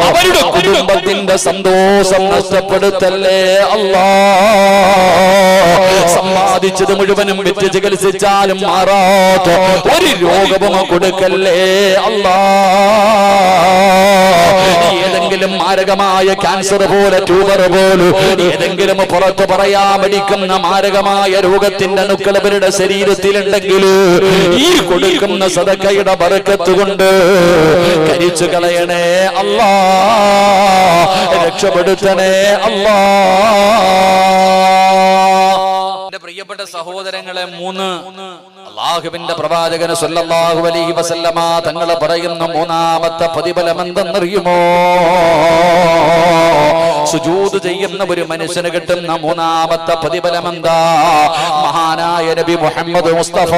അവരുടെ കുടുംബത്തിന്റെ സന്തോഷം നഷ്ടപ്പെടുത്തല്ലേ അല്ലാ. സമ്പാദിച്ചത് മുഴുവനും വിറ്റ് ചികിത്സിച്ചാലും മാറാത്ത ഒരു രോഗവും കൊടുക്കല്ലേ അല്ലാ. ഏതെങ്കിലും മാരകമായ ക്യാൻസർ പോലെ, ട്യൂമർ പോലും, ഏതെങ്കിലും പുറത്തു പറയാൻ മടിക്കുന്ന മാരകമായ രോഗത്തിന്റെ അണുക്കൾ അവരുടെ ശരീരത്തിലുണ്ടെങ്കിൽ ഈ കൊടുക്കുന്ന സദഖയുടെ ബർക്കത്ത് കൊണ്ട് കരിച്ചു കളയണേ അല്ലാ, രക്ഷപ്പെടുത്തണേ അല്ലാ. പ്രിയപ്പെട്ട സഹോദരങ്ങളെ, അല്ലാഹുവിന്റെ പ്രവാചകൻ സല്ലല്ലാഹു അലൈഹി വസല്ലമ തങ്ങൾ പറയുന്ന മൂന്നാമത്തെ പ്രതിഫലം എന്തെന്നറിയുമോ? സുജൂദ് ചെയ്യുന്ന ഒരു മനുഷ്യന് കിട്ടുന്ന മൂന്നാമത്തെ പ്രതിഫലം എന്താ? മഹാനായ നബി മുഹമ്മദ് മുസ്തഫ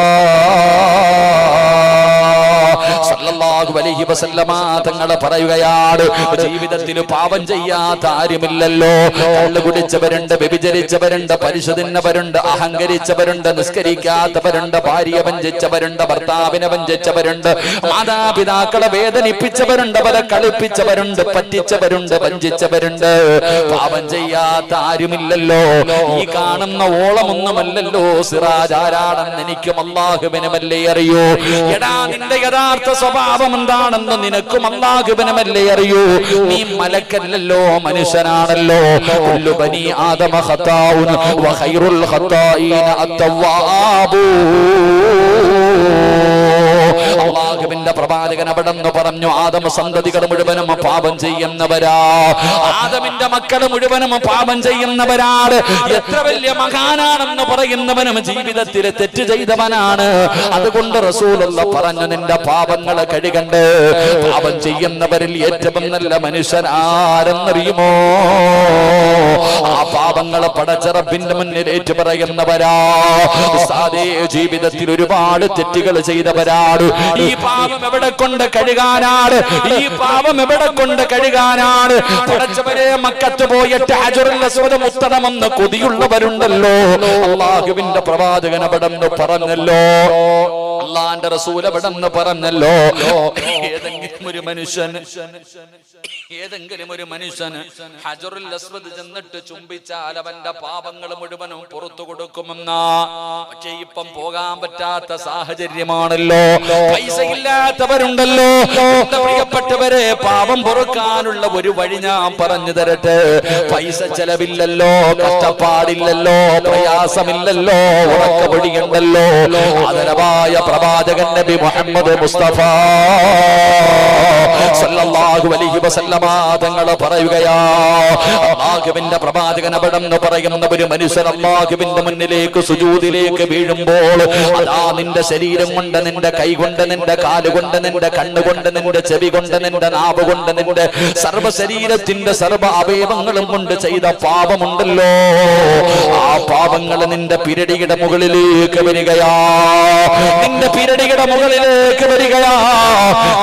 സല്ലല്ലാഹു അലൈഹി വസല്ലമ തങ്ങൾ പറയുകയാണ്, ജീവിതത്തിൽ പാപം ചെയ്യാത്ത ആരുമില്ലല്ലോ. കള്ളു കുടിച്ചവരുണ്ട്, വ്യഭിചരിച്ചവരുണ്ട്, പരിശുദ്ധന്നവരുണ്ട്, അഹങ്കരിച്ചവരുണ്ട്, നിസ്കരിക്കാത്തവരുണ്ട്, ഭാര്യയെ വഞ്ചിച്ചവരുണ്ട്, ഭർത്താവിനെ വഞ്ചിച്ചവരുണ്ട്, മാതാപിതാക്കളെ വേദനിപ്പിച്ചവരുണ്ട്, അവരെ കളിപ്പിച്ചവരുണ്ട്, പറ്റിച്ചവരുണ്ട്, വഞ്ചിച്ചവരുണ്ട്. പാപം ചെയ്യാത്ത ആരുമില്ലല്ലോ. ഈ കാണുന്ന ഓളമൊന്നുമല്ലല്ലോ സിറാജ്. ആരാണെന്ന് എനിക്കും അല്ലാഹുവിനുമല്ലേ അറിയൂ. എടാ, നിന്റെ യഥാർത്ഥ സ്വഭാവം എന്താണെന്ന് നിനക്കും അല്ലാഹുവിനുമല്ലേ അറിയൂ. നീ മലക്കല്ലല്ലോ, മനുഷ്യനാണല്ലോ. കുല്ലു ബനി ആദമ ഖതാഉൻ വ ഖൈറുൽ ഖതാഈന അത്തവ്വാബൂ. അല്ലാഹുവിന്റെ പ്രവാചകൻ അവിടെന്ന് പറഞ്ഞു, ആദം സന്തതികൾ മുഴുവനും പാപം ചെയ്യുന്നവരാ, ആദമിന്റെ മക്കൾ മുഴുവനും പാപം ചെയ്യുന്നവരാണ്. എത്ര വലിയ മഹാനാണെന്ന് പറയുന്നവനും ജീവിതത്തിൽ തെറ്റ് ചെയ്തവനാണ്. അതുകൊണ്ട് റസൂലുള്ള പറഞ്ഞു, നിന്റെ പാപങ്ങളെ കഴുകണ്ട്. പാപം ചെയ്യുന്നവരിൽ ഏറ്റവും നല്ല മനുഷ്യൻ ആരെന്നറിയുമോ? ആ പാപങ്ങളെ പടച്ച റബ്ബിന്റെ മുന്നിൽ ഏറ്റു പറയുന്നവരാ. ജീവിതത്തിൽ ഒരുപാട് തെറ്റുകൾ ചെയ്തവരാണ്. ഈ പാപം എവിടെ കൊണ്ട് കഴുകാനാണ്? ഈ പാപം എവിടെ കൊണ്ട് കഴുകാനാണ്? പടച്ചവരെ, മക്കത്ത് പോയിട്ട് ഹജറുൽ അസ്വദ് മുത്തണമെന്ന് കൊതിയുള്ളവരുണ്ടല്ലോ. അല്ലാഹുവിന്റെ പ്രവാചകൻ അവിടെന്ന് പറഞ്ഞല്ലോ, അല്ലാഹുവിന്റെ റസൂൽ അവിടെന്ന് പറഞ്ഞല്ലോ, ഏതെങ്കിലും ഒരു മനുഷ്യൻ ഹജറുൽ അസ്വദ് ചെന്നിട്ട് ചുംബിച്ചാൽ അവന്റെ പാപങ്ങൾ മുഴുവനും പുറത്തു കൊടുക്കുമെന്നാ. പക്ഷേ ഇപ്പം പോകാൻ പറ്റാത്ത സാഹചര്യമാണല്ലോ. പൈസ ഇല്ലാത്തവരുണ്ടല്ലോ. പ്രിയപ്പെട്ടവരെ, പാപം പൊറുക്കാനുള്ള ഒരു വഴി ഞാൻ പറഞ്ഞു തരട്ടെ. പൈസ ചെലവില്ലല്ലോ, കഷ്ടപ്പാടില്ലല്ലോ, പ്രയാസമില്ലല്ലോ, ഉറക്കപൊടിയുണ്ടല്ലോ. ആദരവായ പ്രവാചകൻ നബി മുഹമ്മദ് മുസ്തഫ സല്ലല്ലാഹു അലൈഹി വസല്ലമ തങ്ങൾ പറയുകയാ, അല്ലാഹുവിന്റെ പ്രവാചകൻ അവിടെന്ന് പറയുന്ന ഒരു മനുഷ്യൻ അല്ലാഹുവിന്റെ മുന്നിലേക്ക് സുജൂദിലേക്ക് വീഴുമ്പോൾ അതാ നിന്റെ ശരീരം കൊണ്ട്, നിന്റെ കൈ കൊണ്ട്, നിന്റെ കാലുകൊണ്ട്, നിന്റെ കണ്ണുകൊണ്ട്, നിന്റെ ചെവി കൊണ്ട്, നിന്റെ നാവ് കൊണ്ട്, നിന്റെ സർവ്വ ശരീരത്തിന്റെ സർവ്വ അവയവങ്ങളും കൊണ്ട് ചെയ്ത പാപമുണ്ടല്ലോ, ആ പാപങ്ങൾ നിന്റെ പിരടിയുടെ മുകളിലേക്ക് വരികയാ, നിന്റെ പിരടിയുടെ മുകളിലേക്ക് വരികയാ.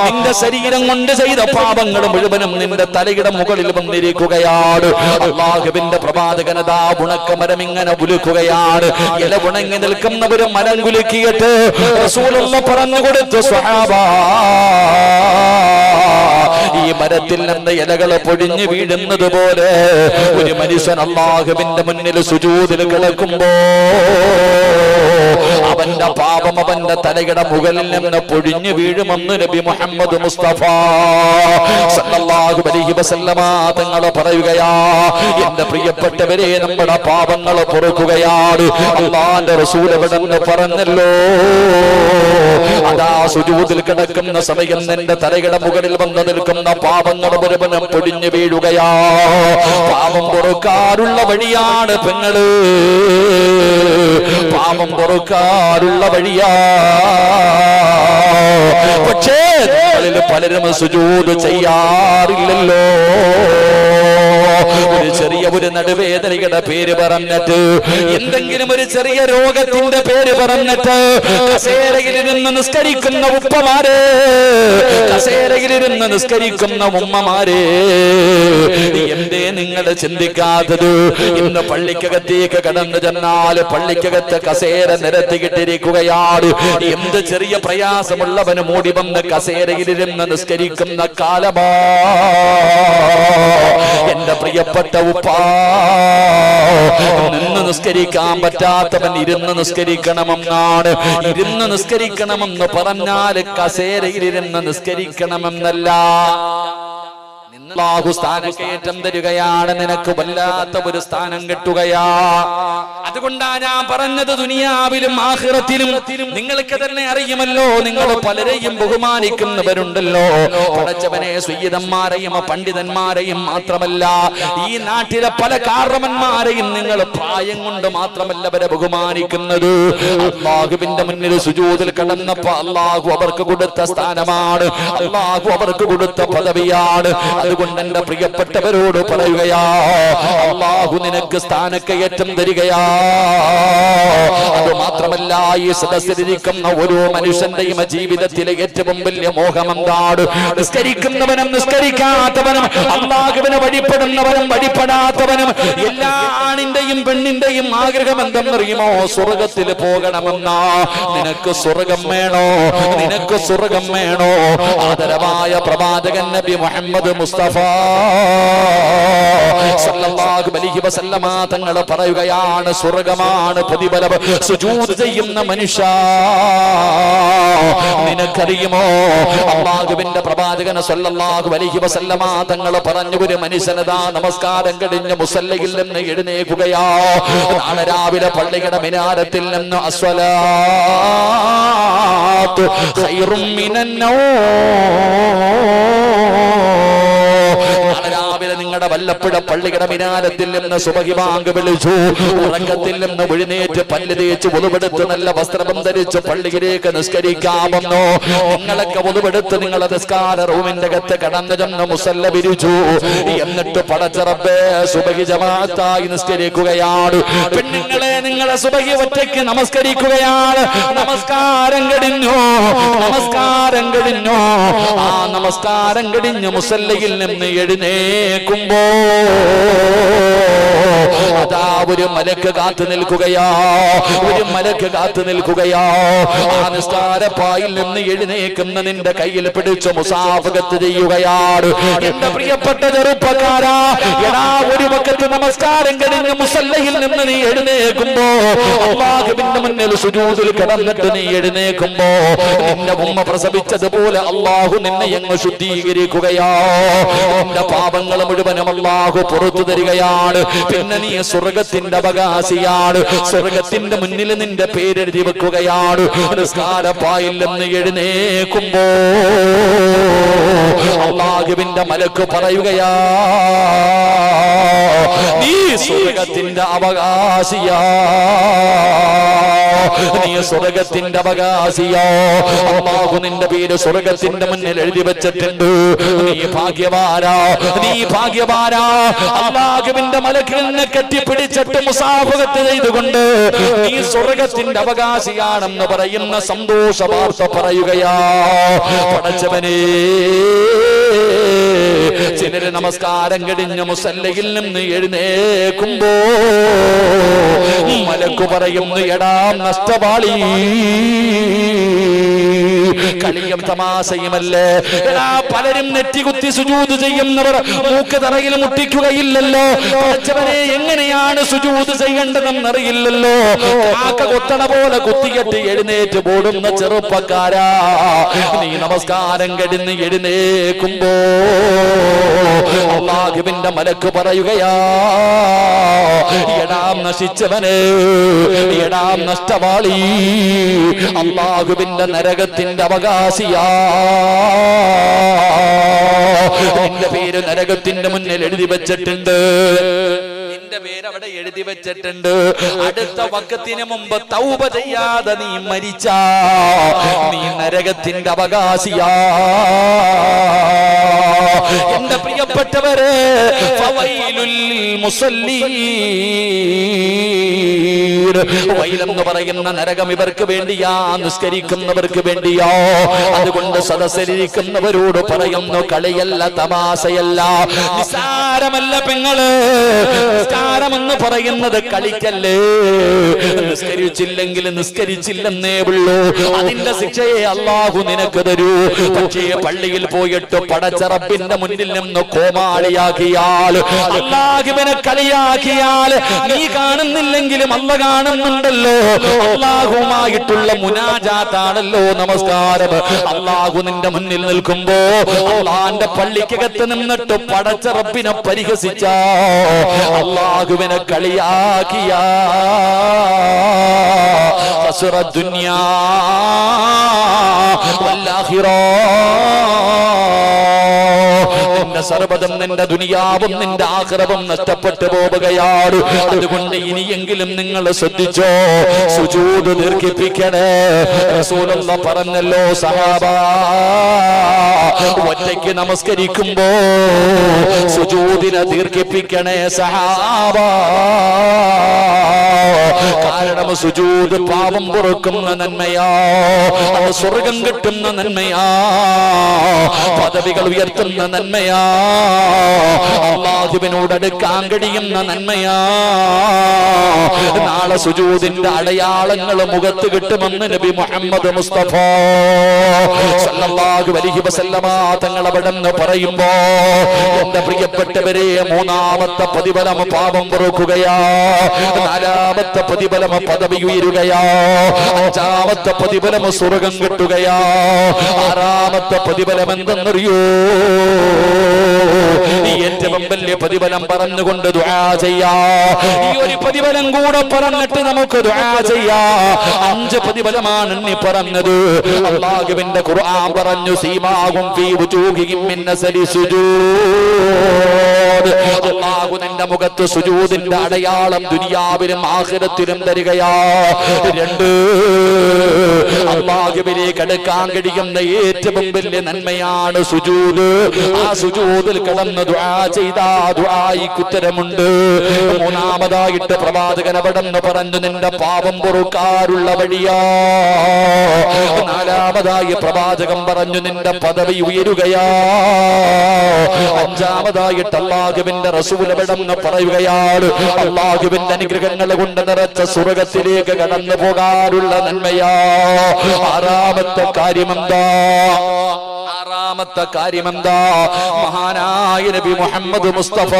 നിന്റെ ശരീരം കൊണ്ട് ചെയ്ത പാപങ്ങൾ മുഴുവനും നിന്റെ തലയുടെ മുകളിൽ വന്നിരിക്കുകയാണ്. അല്ലാഹുവിന്റെ പ്രവാചകനതാ ഉണക്കമരം ഇങ്ങനെ ഉലുക്കുകയാണ്. ഇല ഉണങ്ങി നിൽക്കുന്ന ഒരു മരം കുലുക്കിയിട്ട് റസൂലുള്ള പറഞ്ഞു കൊടുത്തു, സ്വഹാബാ, ഈ മരത്തിൽ നിന്ന് ഇലകൾ പൊഴിഞ്ഞു വീഴുന്നത് പോലെ ഒരു മനുഷ്യൻ അല്ലാഹുവിന്റെ മുന്നിൽ സുജൂദിൽ കിടക്കുമ്പോ അവന്റെ പാപം അവന്റെ തലയുടെ മുകളിൽ നിന്ന് പൊഴിഞ്ഞു വീഴുമെന്ന് നബി മുഹമ്മദ് മുസ്തഫ സല്ലല്ലാഹു അലൈഹി വസല്ലമ തങ്ങൾ പറയുകയാ. എന്റെ പ്രിയപ്പെട്ടവരെ, നമ്മുടെ പാപങ്ങൾ പൊറുക്കുകയാണ്. അല്ലാഹുവിന്റെ റസൂൽ എവിടെന്ന് പറഞ്ഞല്ലോ, അതാ സുജൂദിൽ കിടക്കുന്ന സമയം നിന്റെ തലയുടെ മുകളിൽ വന്നു നിൽക്കുന്ന പാപങ്ങൾ മുഴുവനും പൊടിഞ്ഞു വീഴുകയാ. പാപം പൊറുക്കാറുള്ള വഴിയാണ് പെങ്ങള്, പാപം പൊറുക്കാറുള്ള വഴിയാ. പക്ഷേ പലരും സുജൂദ് ചെയ്യാറില്ലല്ലോ. ഒരു ചെറിയ ഒരു നടുവേദനയുടെ പേര് പറഞ്ഞിട്ട്, എന്തെങ്കിലും ഒരു ചെറിയ രോഗത്തിന്റെ പേര് പറഞ്ഞിട്ട് കസേരയിലിരുന്ന് നിസ്കരിക്കുന്ന ഉപ്പമാരെ, കസേരയിലിരുന്ന് നിസ്കരിക്കുന്ന ഉമ്മമാരെ, എന്തേ നിങ്ങൾ ചിന്തിക്കാത്തത്? ഇന്ന് പള്ളിക്കകത്തേക്ക് കടന്നു ചെന്നാൽ പള്ളിക്കകത്ത് കസേര നിരത്തിക്കിട്ടിരിക്കുകയാണ്. എന്ത് ചെറിയ പ്രയാസമുള്ളവന് മൂടി വന്ന് കസേരയിലിരുന്ന് നിസ്കരിക്കുന്ന കാലമാ. എന്റെ പ്രിയപ്പെട്ട ഉപ്പാ, നിന്ന് നിസ്കരിക്കാൻ പറ്റാത്തവൻ ഇരുന്ന് നിസ്കരിക്കണമെന്നാണ്. ഇരുന്ന് നിസ്കരിക്കണമെന്ന് പറഞ്ഞാൽ കസേരയിലിരുന്ന് നിസ്കരിക്കണമെന്നല്ല. അല്ലാഹു സ്ഥാനക്കയറ്റം തരികയാണ്, നിനക്ക് വല്ലാത്ത ഒരു സ്ഥാനം കിട്ടുകയാ. അതുകൊണ്ടാ ഞാൻ പറഞ്ഞത്, ദുനിയാവിലും ആഖിറത്തിലും നിങ്ങൾക്ക് തന്നെ അറിയുമല്ലോ, നിങ്ങൾ പലരെയും ബഹുമാനിക്കുന്നവരുണ്ടല്ലോ. പടച്ചവനെ, സയ്യിദന്മാരെയും പണ്ഡിതന്മാരെയും മാത്രമല്ല, ഈ നാട്ടിലെ പല കാരണവന്മാരെയും നിങ്ങൾ പ്രായം കൊണ്ട് മാത്രമല്ല അവരെ ബഹുമാനിക്കുന്നത്. അല്ലാഹുവിന്റെ മുന്നിൽ സുജൂദിൽ കിടന്നപ്പോ അല്ലാഹു അവർക്ക് കൊടുത്ത സ്ഥാനമാണ്, അല്ലാഹു അവർക്ക് കൊടുത്ത പദവിയാണ്. അതുകൊണ്ട് എന്റെ പ്രിയപ്പെട്ടവരോട് പറയുകയാ, അല്ലാഹു നിനക്ക് സ്ഥാനക്കയറ്റം തരികയാ. അത് മാത്രമല്ല, ഈ സദസ്സിലിരിക്കുന്ന ഓരോ മനുഷ്യന്റെയും ജീവിതത്തിലെ ഏറ്റവും വലിയ മോഹം എന്താണ്? നിസ്കരിക്കുന്നവനും നിസ്കരിക്കാത്തവനും, അല്ലാഹുവിനെ വഴിപ്പെടുന്നവനും വഴിപ്പെടാത്തവനും, എല്ലാ ആണിന്റെയും പെണ്ണിന്റെയും ആഗ്രഹം എന്തെന്നറിയുമോ? സ്വർഗത്തിൽ പോകണമെന്നാ. നിനക്ക് സ്വർഗം വേണോ? നിനക്ക് സ്വർഗം വേണോ? ആദരവായ പ്രവാചകൻ നബി മുഹമ്മദ് മുസ്തഫ സല്ലല്ലാഹു അലൈഹി വസല്ലമ തങ്ങൾ പറയുകയാണ്, സ്വർഗമാണ് പ്രതിഫലം സുജൂദ് ചെയ്യുന്ന മനുഷ്യ. നിനക്കറിയുമോ, അല്ലാഹുവിന്റെ പ്രവാചകൻ സല്ലല്ലാഹു അലൈഹി വസല്ലമ തങ്ങൾ പറഞ്ഞു, ഒരു മനുഷ്യനതാ നമസ്കാരം കഴിഞ്ഞ് മുസല്ലയിൽ നിന്ന് എഴുന്നേൽക്കുകയാ. നാളെ രാവിലെ പള്ളിയുടെ മിനാരത്തിൽ നിന്ന് അസ്വലാത്തു ഖൈറും മിനന്നൗം, രാവിലെ നിങ്ങളുടെ വല്ലപ്പുഴ പള്ളിയുടെ മിനാരത്തിൽ നിന്ന് സുബഹി ബാങ്ക് വിളിച്ചു. ഉറക്കത്തിൽ നിന്ന് എഴുന്നേറ്റ് പല്ല് തേച്ച് ഉളുവെടുത്ത് നല്ല വസ്ത്രം ധരിച്ച് പള്ളിയിലേക്ക് നിസ്കരിക്കാമെന്നോ? നിങ്ങളൊക്കെ ഉളുവെടുത്ത് നിങ്ങളെ നിസ്കാര റൂമിന്റെ അകത്ത് കടന്നു ചെന്ന് മുസല്ല വിരിച്ചു. എന്നിട്ട് പടച്ചറബേ സുബഹി ജമാഅത്തായി നിസ്കരിക്കുകയാണ്. പെണ്ണുങ്ങളെ, നിങ്ങളെ സുബഹി ഒറ്റയ്ക്ക് നമസ്കരിക്കുകയാണ്. നമസ്കാരം കഴിഞ്ഞു, നമസ്കാരം കഴിഞ്ഞു. ആ നമസ്കാരം കഴിഞ്ഞ് മുസല്ലയിൽ നിന്ന് എഴുന്നേക്കുമ്പോ അതാ ഒരു മലക്ക് കാത്തു നിൽക്കുകയാ, ഒരു മലക്ക് കാത്തു നിൽക്കുകയാ. ആ നിസ്കാരപ്പായിൽ നിന്ന് എഴുന്നേക്കുന്ന നിന്റെ കയ്യിൽ പിടിച്ച് മുസാഫഹത്ത് ചെയ്യുകയാണ്. എന്റെ പ്രിയപ്പെട്ട ചെറുപ്പക്കാരാ, എടാ, ഒരു വഖത്ത് നമസ്കാരം കഴിഞ്ഞ് മുസല്ലയിൽ നിന്ന് നീ എഴുന്നേക്കുമ്പോ, അല്ലാഹുവിന്റെ മുന്നിൽ സുജൂദിൽ കിടന്നിട്ട് നീ എഴുന്നേക്കുമ്പോ, നിന്റെ ഉമ്മ പ്രസവിച്ചതുപോലെ അല്ലാഹു നിന്നെ അങ്ങ് ശുദ്ധീകരിക്കുകയാ. നിന്റെ പാപങ്ങൾ മുഴുവനും അല്ലാഹു പുറത്തു തരികയാണ്. പിന്നെ നീ സ്വർഗത്തിൽ സ്വർഗത്തിന്റെ അവകാശിയാണ്. സ്വർഗത്തിന്റെ മുന്നിൽ നിന്റെ പേരെഴുതി വെക്കുകയാണ്. നിസ്കാരപ്പായിൽ നിന്ന് എഴുന്നേക്കുമ്പോ അല്ലാഹുവിന്റെ മലക്ക് പറയുകയാ, നീ സ്വർഗത്തിന്റെ അവകാശിയാ, നീ സ്വർഗത്തിന്റെ അവകാശിയാ. അല്ലാഹു നിന്റെ പേര് സ്വർഗത്തിന്റെ മുന്നിൽ എഴുതി വെച്ചിട്ടുണ്ട്. നീ ഭാഗ്യവാനാ, നീ ഭാഗ്യവാനാ. അല്ലാഹുവിന്റെ മലക്കിൽ നിന്ന് കെട്ടിപ്പിടിച്ചിട്ട് മുസാഫഹത്ത് ചെയ്തുകൊണ്ട് നീ സ്വർഗത്തിന്റെ അവകാശിയാണെന്ന് പറയുന്ന സന്തോഷ വാർത്ത പറയുകയാ. പടച്ചവനേ, ചിലര് നമസ്കാരം കഴിഞ്ഞ മുസല്ലയിൽ നിന്ന് എഴുന്നേക്കുമ്പോ മലക്കു പറയുന്നു, എടാ നഷ്ടപാളി, കളിയും തമാശയുമല്ലേ. എടാ, പലരും നെറ്റികുത്തി സുജൂദ് ചെയ്യുന്നവർ മൂക്ക് തറയിൽ മുട്ടിക്കുകയില്ലല്ലോ. പടച്ചവനെ, എങ്ങനെയാണ് സുജൂദ് ചെയ്യേണ്ടതെന്നറിയില്ലല്ലോ. കാക്ക കൊത്തണ പോലെ കുത്തികെട്ടി എഴുന്നേറ്റ് പോടുന്ന ചെറുപ്പക്കാരാ, നീ നമസ്കാരം കഴിഞ്ഞ് എഴുന്നേക്കുമ്പോ അല്ലാഹുവിന്റെ മലക്ക് പറയുകയാ, എടാ നശിച്ചവന്, എടാ നഷ്ടവാളി, അല്ലാഹുവിന്റെ നരകത്തിന്റെ അവകാശിയാ. നിന്റെ പേര് നരകത്തിന്റെ മുന്നിൽ എഴുതി വെച്ചിട്ടുണ്ട്. നിന്റെ പേര് അവിടെ എഴുതി വെച്ചിട്ടുണ്ട്. അടുത്ത വഖത്തിന് മുമ്പ് തൗബ ചെയ്യാതെ നീ മരിച്ചാ നീ നരകത്തിന്റെ അവകാശിയാ. എന്റെ പ്രിയപ്പെട്ടവരെ, ഫവൈലുൽ മുസല്ലീൻ, വൈലെന്ന് പറയുന്ന നരകം ഇവർക്ക് വേണ്ടിയാ, നിസ്കരിക്കുന്നവർക്ക് വേണ്ടിയോ. അതുകൊണ്ട് സദസ്സിലിരിക്കുന്നവരോട് പറയുന്നു, കളിയല്ല, തമാശയല്ല, നിസ്സാരമല്ല പെങ്ങള്. നിസ്കാരമെന്ന് പറയുന്നത് കളിക്കല്ലേ. നിസ്കരിച്ചില്ലെങ്കിൽ നിസ്കരിച്ചില്ലെന്നേ ഉള്ളൂ. അതിന്റെ ശിക്ഷയെ അല്ലാഹു നിനക്ക് തരൂ. പക്ഷേ പള്ളിയിൽ പോയിട്ട് പടച്ച റബ്ബിന്റെ മുന്നിൽ നിന്ന് കോമാളിയാക്കിയാൽ, അല്ലാഹുവിനെ കളിയാക്കിയാൽ, നീ കാണുന്നില്ലെങ്കിലും അല്ല കാണുന്നുണ്ടല്ലോ. അല്ലാഹുമായിട്ടുള്ള മുനാജാത്താണല്ലോ നമസ്കാരം. അല്ലാഹു നിന്റെ മുന്നിൽ നിൽക്കുമ്പോ അല്ലാഹുവിന്റെ പള്ളിക്കകത്ത് നിന്നിട്ട് പടച്ച റബ്ബിനെ പരിഹസിച്ച, അല്ലാഹുവിനെ കളിയാക്കിയ, ഖസ്റ ദുനിയാ വൽ ആഖിറ, നിന്റെ സർവ്വതും, നിന്റെ ദുനിയാവും നിന്റെ ആഖിറവും നഷ്ടപ്പെട്ടു പോവുകയാണ്. അതുകൊണ്ട് ഇനിയെങ്കിലും നിങ്ങൾ ശ്രദ്ധിച്ചോ, സുജൂദ് ദീർഘിപ്പിക്കണേ. റസൂലുള്ളാഹി പറഞ്ഞല്ലോ, സഹാബാ, ഒറ്റയ്ക്ക് നമസ്കരിക്കുമ്പോ സുജൂദിനെ ദീർഘിപ്പിക്കണേ സഹാബാ. കാരണം സുജൂദ് പാപം പൊറുക്കുന്ന നന്മയാ, അത് സ്വർഗം കിട്ടുന്ന നന്മയാ, പദവികൾ ഉയർത്തുന്ന നന്മയാ, അല്ലാഹുവിനോട് അടുക്കാൻ കഴിയുന്ന നന്മയാ. നാളെ സുജൂദിന്റെ അടയാളങ്ങൾ മുഖത്ത് കിട്ടുമെന്ന് നബി മുഹമ്മദ് മുസ്തഫ സല്ലല്ലാഹു അലൈഹി വസല്ലമ തങ്ങൾ അവിടെന്ന് പറയുമ്പോ, എന്റെ പ്രിയപ്പെട്ടവരെ, മൂന്നാമത്തെ പ്രതിഫലം പാപം പൊറുക്കുകയാ, നാലാമത്തെ പ്രതിഫലം പദവി ഉയരുകയാ, അഞ്ചാമത്തെ പ്രതിഫലം സ്വർഗം കിട്ടുകയാ, ആറാമത്തെ പ്രതിഫലം എന്തെന്നറിയോ? ഏറ്റവും വലിയ പ്രതിഫലം പറഞ്ഞുകൊണ്ട് ദുആ ചെയ്യാ. ഈ ഒരു പ്രതിഫലം കൂടെ പറഞ്ഞിട്ട് നമുക്ക് ദുആ ചെയ്യാ. 5 പ്രതിഫലമാണ് എണ്ണി പറഞ്ഞത്. അല്ലാഹുവിന്റെ ഖുർആൻ പറഞ്ഞു, സീമാഹും ഫീ വുജൂഹിഹിം മിൻ അസരി സുജൂദ്. അല്ലാഹു നിന്റെ മുഖത്ത് സുജൂദിന്റെ അടയാളം ദുനിയാവിലും ആഖിറത്തിലും തരികയാ. 2, അല്ലാഹുവിലേക്ക് അടുക്കാൻ കഴിയുന്ന ഏറ്റവും വലിയ നന്മയാണ് സുജൂദ്. ആ സുജൂദിൽ കിടന്ന് ദുആ ചെയ്താ ദുആയിക്ക് ഉത്തരമുണ്ട്. 3ാമതായിട്ട് പ്രവാചകൻ അവിടെന്ന് പറഞ്ഞു, നിന്റെ പാപം പൊറുക്കാനുള്ള വഴിയാ. 4ാമതായി പ്രവാചകൻ പറഞ്ഞു, നിന്റെ പദവി ഉയരുകയാ. 5ാമതായിട്ട് അല്ലാഹുവിന്റെ റസൂൽ അവിടെന്ന് പറയുകയാണ്, അല്ലാഹുവിന്റെ അനുഗ്രഹങ്ങൾ കൊണ്ട് നിറച്ച സ്വർഗത്തിലേക്ക് കടന്നു പോകാനുള്ള നന്മയാ. 6ാമത്തെ കാര്യമെന്താ? മഹാനായ നബി മുഹമ്മദ് മുസ്തഫ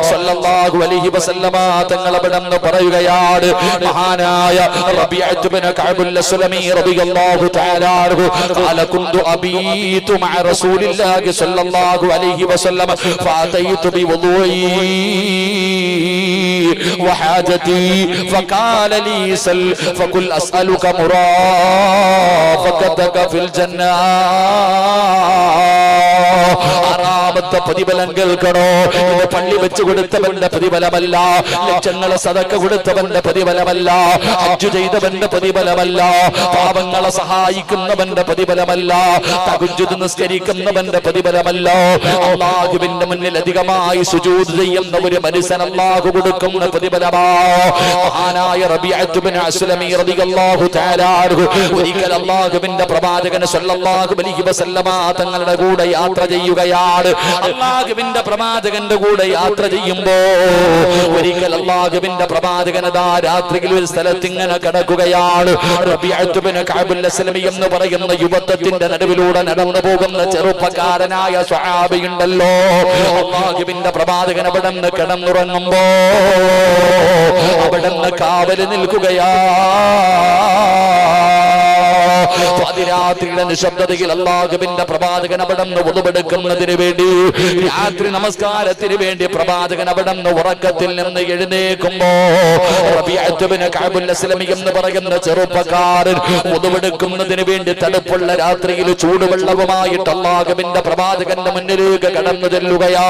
സല്ലല്ലാഹു അലൈഹി വസല്ലമ തങ്ങൾ അവിടെന്ന് പറയുകയാണ്, മഹാനായ റബീഅത്ത് ഇബ്നു കഅബുൽ അസ്ലമി റളിയല്ലാഹു തആല അൻഹു ഖാല കുന്തു അബീതു മഅ റസൂലില്ലാഹി സല്ലല്ലാഹു അലൈഹി വസല്ലമ ഫഅതൈതു ബിവുദൂഇ وحاجتي فقال لي سل فقل أسألك مرافقتك في الجنة. ആറാമത്തെ പ്രതിഫലം കേൾക്കണോ? ഇത് പള്ളി വെച്ച് കൊടുത്തവന്റെ പ്രതിഫലമല്ല, ലക്ഷങ്ങളെ സദക്ക കൊടുത്തവന്റെ പ്രതിഫലമല്ല, ഹജ്ജ് ചെയ്തവന്റെ പ്രതിഫലമല്ല, പാവങ്ങളെ സഹായിക്കുന്നവന്റെ പ്രതിഫലമല്ല, തഹജ്ജുദ് നിസ്കരിക്കുന്നവന്റെ പ്രതിഫലമല്ല. അല്ലാഹുവിന്റെ മുന്നിൽ അധികമായി സുജൂദ് ചെയ്യുന്ന ഒരു മനുഷ്യൻ അല്ലാഹു കൊടുക്കുന്ന പ്രതിഫലമാ. മഹാനായ റബീഅത്ത് ഇബ്നു അസ്ലമി റളിയല്ലാഹു തആല അൻഹു ഒരിക്കൽ അല്ലാഹുവിന്റെ പ്രവാചകൻ സ്വല്ലല്ലാഹു അലൈഹി വസല്ലമ തങ്ങളുടെ കൂടെ യാത്ര ചെയ്യുകയാണ്. അല്ലാഹുവിന്റെ പ്രവാചകന്റെ കൂടെ യാത്ര ചെയ്യുമ്പോ ഒരിക്കൽ അല്ലാഹുവിന്റെ പ്രവാചകനതാ രാത്രിയിൽ ഒരു സ്ഥലത്ത് ഇങ്ങനെ കിടക്കുകയാണ്. റബീഅത്ത് ഇബ്നു കഅബുൽ അസ്ലമി എന്ന് പറയുന്ന യുവത്വത്തിന്റെ നടുവിലൂടെ നടന്നു പോകുന്ന ചെറുപ്പക്കാരനായ സ്വഹാബിയുണ്ടല്ലോ, അല്ലാഹുവിന്റെ പ്രവാചകൻ അവിടെ നിന്ന് കിടന്നുറങ്ങുമ്പോ അവിടെ നിന്ന് കാവല് നിൽക്കുകയാ. പാതിരാത്രിയുടെ നിശബ്ദതയിൽ അല്ലാഹുവിന്റെ പ്രവാചകൻ അവിടെ നിന്ന് ഉളുവെടുക്കുന്നതിന് വേണ്ടി, രാത്രി നമസ്കാരത്തിന് വേണ്ടി പ്രവാചകൻ അവിടെ നിന്ന് ഉറക്കത്തിൽ നിന്ന് എഴുന്നേൽക്കുമ്പോ റബീഅത്ത് ഇബ്നു കഅബുൽ അസ്ലമി എന്ന് പറയുന്ന ചെറുപ്പക്കാരൻ ഉളുവെടുക്കുന്നതിന് വേണ്ടി തണുപ്പുള്ള രാത്രിയിൽ ചൂടുവെള്ളവുമായിട്ട് അല്ലാഹുവിന്റെ പ്രവാചകന്റെ മുന്നിലേക്ക് കടന്നു ചെല്ലുകയാ.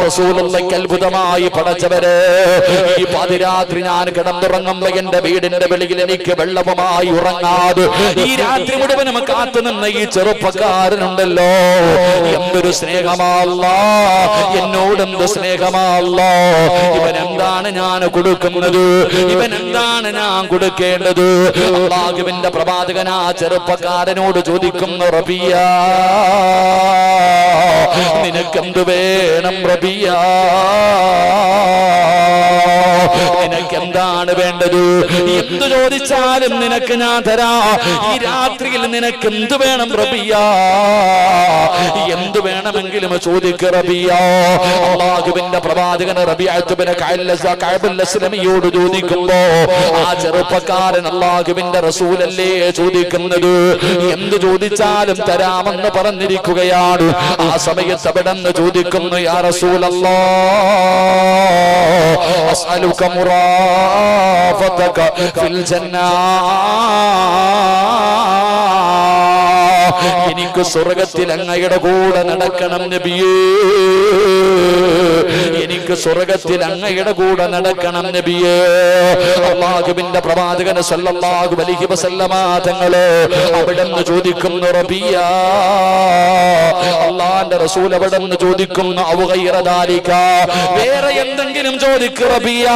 റസൂലുള്ളാഹിക്ക് അത്ഭുതമായി, പടച്ചവരെ, ഈ പാതിരാത്രി ഞാൻ കിടന്നുറങ്ങുമ്പോ എന്റെ വീടിന്റെ വെളിയിൽ എനിക്ക് വെള്ളവുമായി ഉറങ്ങാതെ ഈ രാത്രി മുഴുവനും കാത്തു നിന്ന ഈ ചെറുപ്പക്കാരനുണ്ടല്ലോ, എന്തൊരു സ്നേഹമാല്ലാ, എന്നോടെന്ത് സ്നേഹമാല്ലാ. ഇവൻ എന്താണ് ഞാൻ കൊടുക്കുന്നത്, ഇവൻ എന്താണ് ഞാൻ കൊടുക്കേണ്ടത്? അല്ലാഹുവിന്റെ പ്രവാചകൻ ആ ചെറുപ്പക്കാരനോട് ചോദിക്കുന്നു, റബിയ, നിനക്കെന്ത് വേണം റബിയ? നിനക്കെന്താണ് വേണ്ടത്? എന്തു ചോദിച്ചാലും നിനക്ക് ഞാൻ തരാ. ഈ രാത്രിയിൽ നിനക്ക് എന്ത് വേണം റബിയ? എന്ത് വേണമെങ്കിലും ചോദിക്ക റബിയ. അല്ലാഹുവിന്റെ പ്രവാചകൻ റബീഅത്ത് ഇബ്നു കഅബുൽ അസ്ലമിയോട് ചോദിക്കുമ്പോ ആ ചെറുപ്പക്കാരൻ അല്ലാഹുവിന്റെ റസൂലല്ലേ ചോദിക്കുന്നത്, എന്ത് ചോദിച്ചാലും തരാമെന്ന് പറഞ്ഞിരിക്കുകയാണ്. ആ സമയത്ത് അവിടെ നിന്ന് ചോദിക്കുന്നു, യാ റസൂലല്ലാഹ് അസ്അലുക മുറാഫഖതക ഫിൽ ജന്ന. എനിക്ക് സ്വർഗത്തിൽ അങ്ങയുടെ കൂടെ നടക്കണം നബിയേ, എനിക്ക് സ്വർഗത്തിൽ അങ്ങയുടെ കൂടെ നടക്കണം നബിയേ. അല്ലാഹുവിന്റെ പ്രവാചകൻ സല്ലല്ലാഹു അലൈഹി വസല്ലമ തങ്ങളെ അവിടെന്ന് ചോദിക്കുന്നു, റബിയ, അല്ലാഹുവിന്റെ റസൂൽ അവിടെന്ന് ചോദിക്കുന്നു, ഔ ഗൈറ ദാലിക, വേറെ എന്തെങ്കിലും ചോദിക്ക് റബിയ.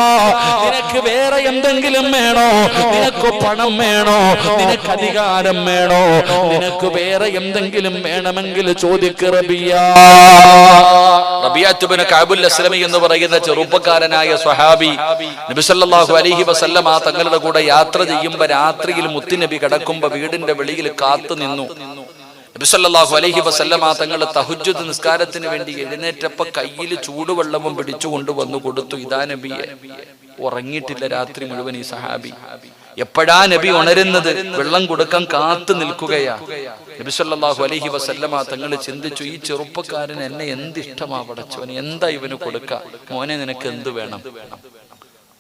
നിനക്ക് വേറെ എന്തെങ്കിലും വേണോ? നിനക്ക് പണം വേണോ? നിനക്ക് അധികാരം വേണോ? നിനക്ക് വേറെ എന്തെങ്കിലും വേണമെങ്കിൽ ചോദിക്ക് റബിയ. റബീഅത്ത് ഇബ്നു കഅബുൽ അസ്ലമി എന്ന് പറയുന്ന ചെറുപ്പക്കാരനായ സ്വഹാബി നബി സല്ലല്ലാഹു അലൈഹി വസല്ലമ തങ്ങളുടെ കൂടെ യാത്ര ചെയ്യുമ്പോൾ രാത്രിയിൽ മുത്തുനബി കിടക്കുമ്പോ വീടിന്റെ വെളിയിൽ കാത്തു നിന്നു. നബി സല്ലല്ലാഹു അലൈഹി വസല്ലമ തങ്ങൾ തഹജ്ജുദ് നിസ്കാരത്തിന് വേണ്ടി എഴുന്നേറ്റപ്പോ കയ്യിൽ ചൂടുവെള്ളവും പിടിച്ചുകൊണ്ട് വന്നു കൊടുത്തു. ഇതാ നബിയെ. ഉറങ്ങിയിട്ടില്ല രാത്രി മുഴുവൻ ഈ സഹാബി. എപ്പോഴാ നബി ഉണരുന്നത്? വെള്ളം കൊടുക്കാൻ കാത്തു നിൽക്കുകയാ. നബി സല്ലല്ലാഹു അലൈഹി വസല്ലമ തങ്ങൾ ചിന്തിച്ചു, ഈ ചെറുപ്പക്കാരൻ എന്നെ എന്ത് ഇഷ്ടമാ പടച്ചോനെ, എന്താ ഇവന് കൊടുക്ക? മോനെ നിനക്ക് എന്ത് വേണം?